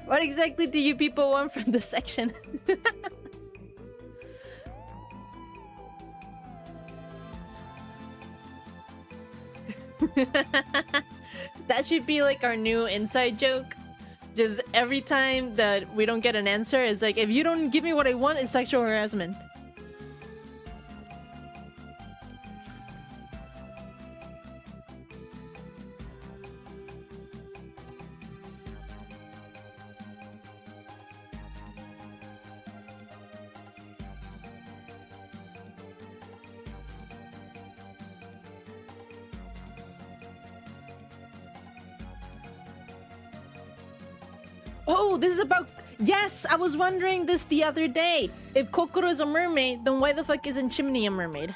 What exactly do you people want from the section? That should be like our new inside joke. Just every time that we don't get an answer, it's like, if you don't give me what I want, it's sexual harassment. Oh, this is about... Yes, I was wondering this the other day. If Kokoro is a mermaid, then why the fuck isn't Chimney a mermaid?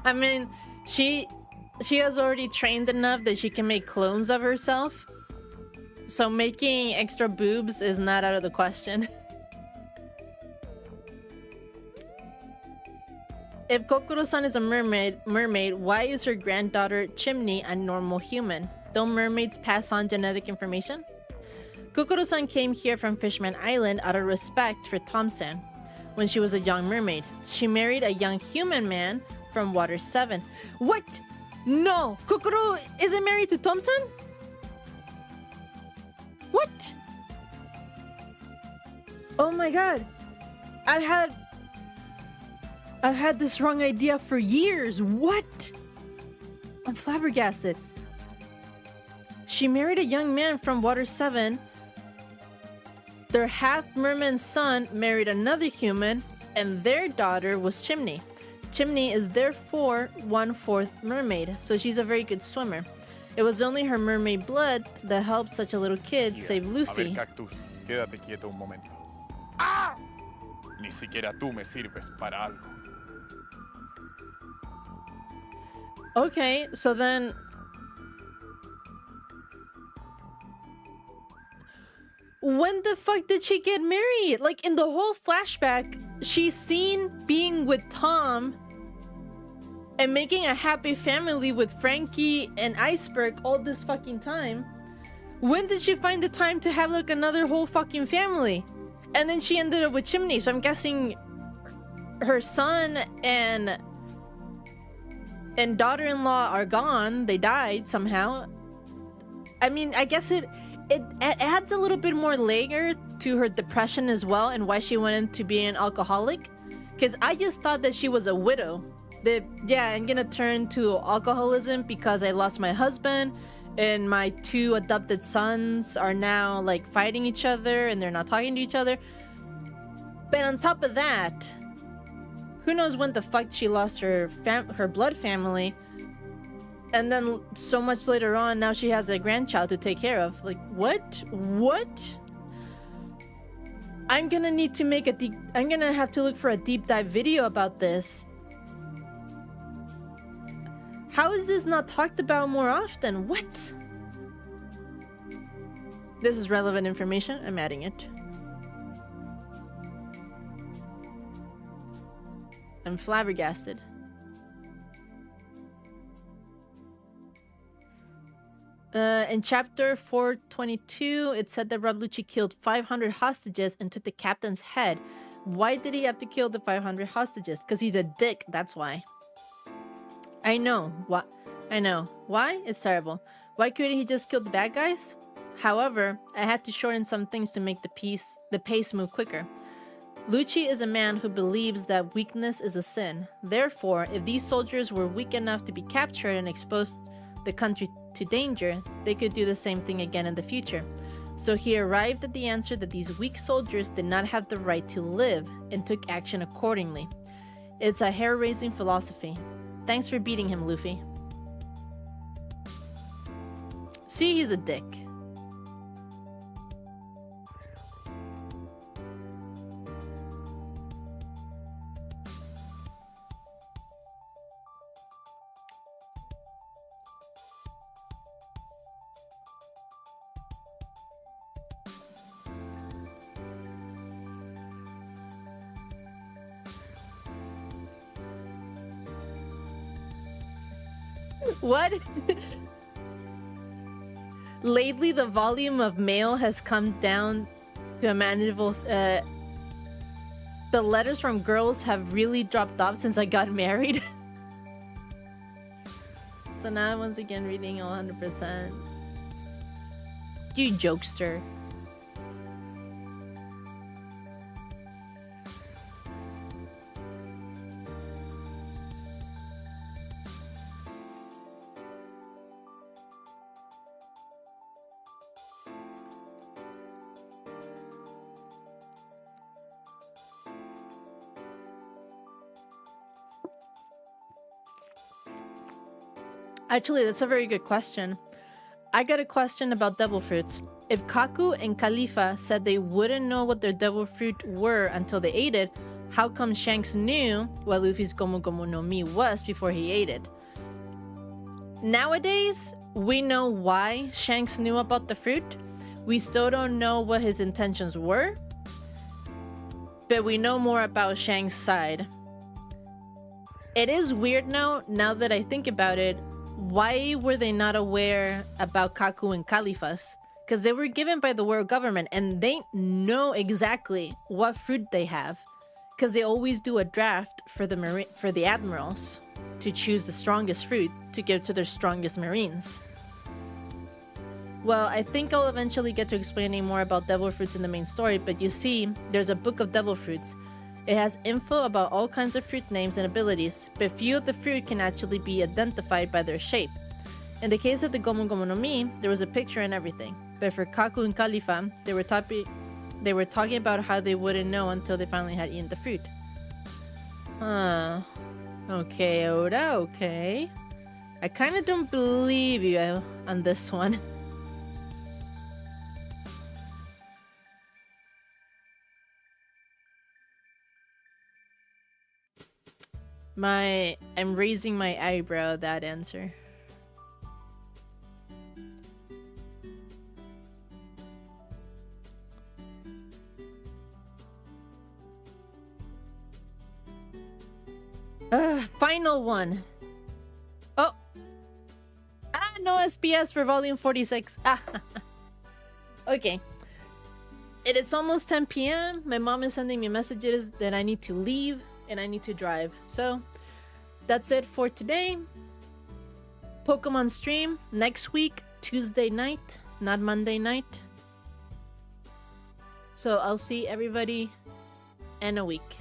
I mean, she has already trained enough that she can make clones of herself. So making extra boobs is not out of the question. If Kokoro-san is a mermaid, why is her granddaughter Chimney a normal human? Don't mermaids pass on genetic information? Kokoro-san came here from Fishman Island out of respect for Tom-san. When she was a young mermaid, she married a young human man from Water 7. What? No! Kokoro isn't married to Tom-san? What? Oh my god. I've had this wrong idea for years. What? I'm flabbergasted. She married a young man from Water 7. Their half-merman son married another human, and their daughter was Chimney. Chimney is therefore 1/4 mermaid, so she's a very good swimmer. It was only her mermaid blood that helped such a little kid save Luffy. A ver, Cactus, quédate quieto un momento. ¡Ah! Ni siquiera tú me sirves para algo. Okay, so then... When the fuck did she get married? Like, in the whole flashback, she's seen being with Tom and making a happy family with Frankie and Iceberg all this fucking time. When did she find the time to have like another whole fucking family? And then she ended up with Chimney, so I'm guessing her son and daughter-in-law are gone. They died somehow. I mean, I guess it adds a little bit more layer to her depression as well, and why she went into being an alcoholic. Because I just thought that she was a widow. That, yeah, I'm gonna turn to alcoholism because I lost my husband, and my 2 adopted sons are now like fighting each other and they're not talking to each other. But on top of that, who knows when the fuck she lost her blood family, and then so much later on, now she has a grandchild to take care of. Like, what? I'm gonna need to make I'm gonna have to look for a deep dive video about this. How is this not talked about more often? What? This is relevant information. I'm adding it. I'm flabbergasted. In chapter 422, it said that Rob Lucci killed 500 hostages and took the captain's head. Why did he have to kill the 500 hostages? Because he's a dick, that's why. I know. What? I know. Why? It's terrible. Why couldn't he just kill the bad guys? However, I had to shorten some things to make the pace move quicker. Lucci is a man who believes that weakness is a sin. Therefore, if these soldiers were weak enough to be captured and exposed the country to danger, they could do the same thing again in the future. So he arrived at the answer that these weak soldiers did not have the right to live and took action accordingly. It's a hair-raising philosophy. Thanks for beating him, Luffy. See, he's a dick. What? Lately, the volume of mail has come down to a manageable. The letters from girls have really dropped off since I got married. So now I'm once again reading 100%. You jokester. Actually, that's a very good question. I got a question about devil fruits. If Kaku and Khalifa said they wouldn't know what their devil fruit were until they ate it, how come Shanks knew what Luffy's Gomu Gomu no Mi was before he ate it? Nowadays, we know why Shanks knew about the fruit. We still don't know what his intentions were, but we know more about Shanks' side. It is weird now that I think about it. Why were they not aware about Kaku and Khalifa's? Because they were given by the world government and they know exactly what fruit they have. Because they always do a draft for the admirals to choose the strongest fruit to give to their strongest marines. Well, I think I'll eventually get to explaining more about devil fruits in the main story, but you see, there's a book of devil fruits. It has info about all kinds of fruit names and abilities, but few of the fruit can actually be identified by their shape. In the case of the Gomu Gomu no Mi, there was a picture and everything, but for Kaku and Khalifa, they were talking about how they wouldn't know until they finally had eaten the fruit. Huh. Okay, Oda, okay. I kinda don't believe you on this one. I'm raising my eyebrow at that answer. Final one. Oh. No SPS for volume 46. Okay. It's almost 10 p.m. My mom is sending me messages that I need to leave and I need to drive. So that's it for today. Pokemon stream next week, Tuesday night, not Monday night. So I'll see everybody in a week.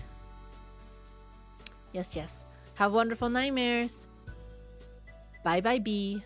Yes, yes. Have wonderful nightmares. Bye bye, bee.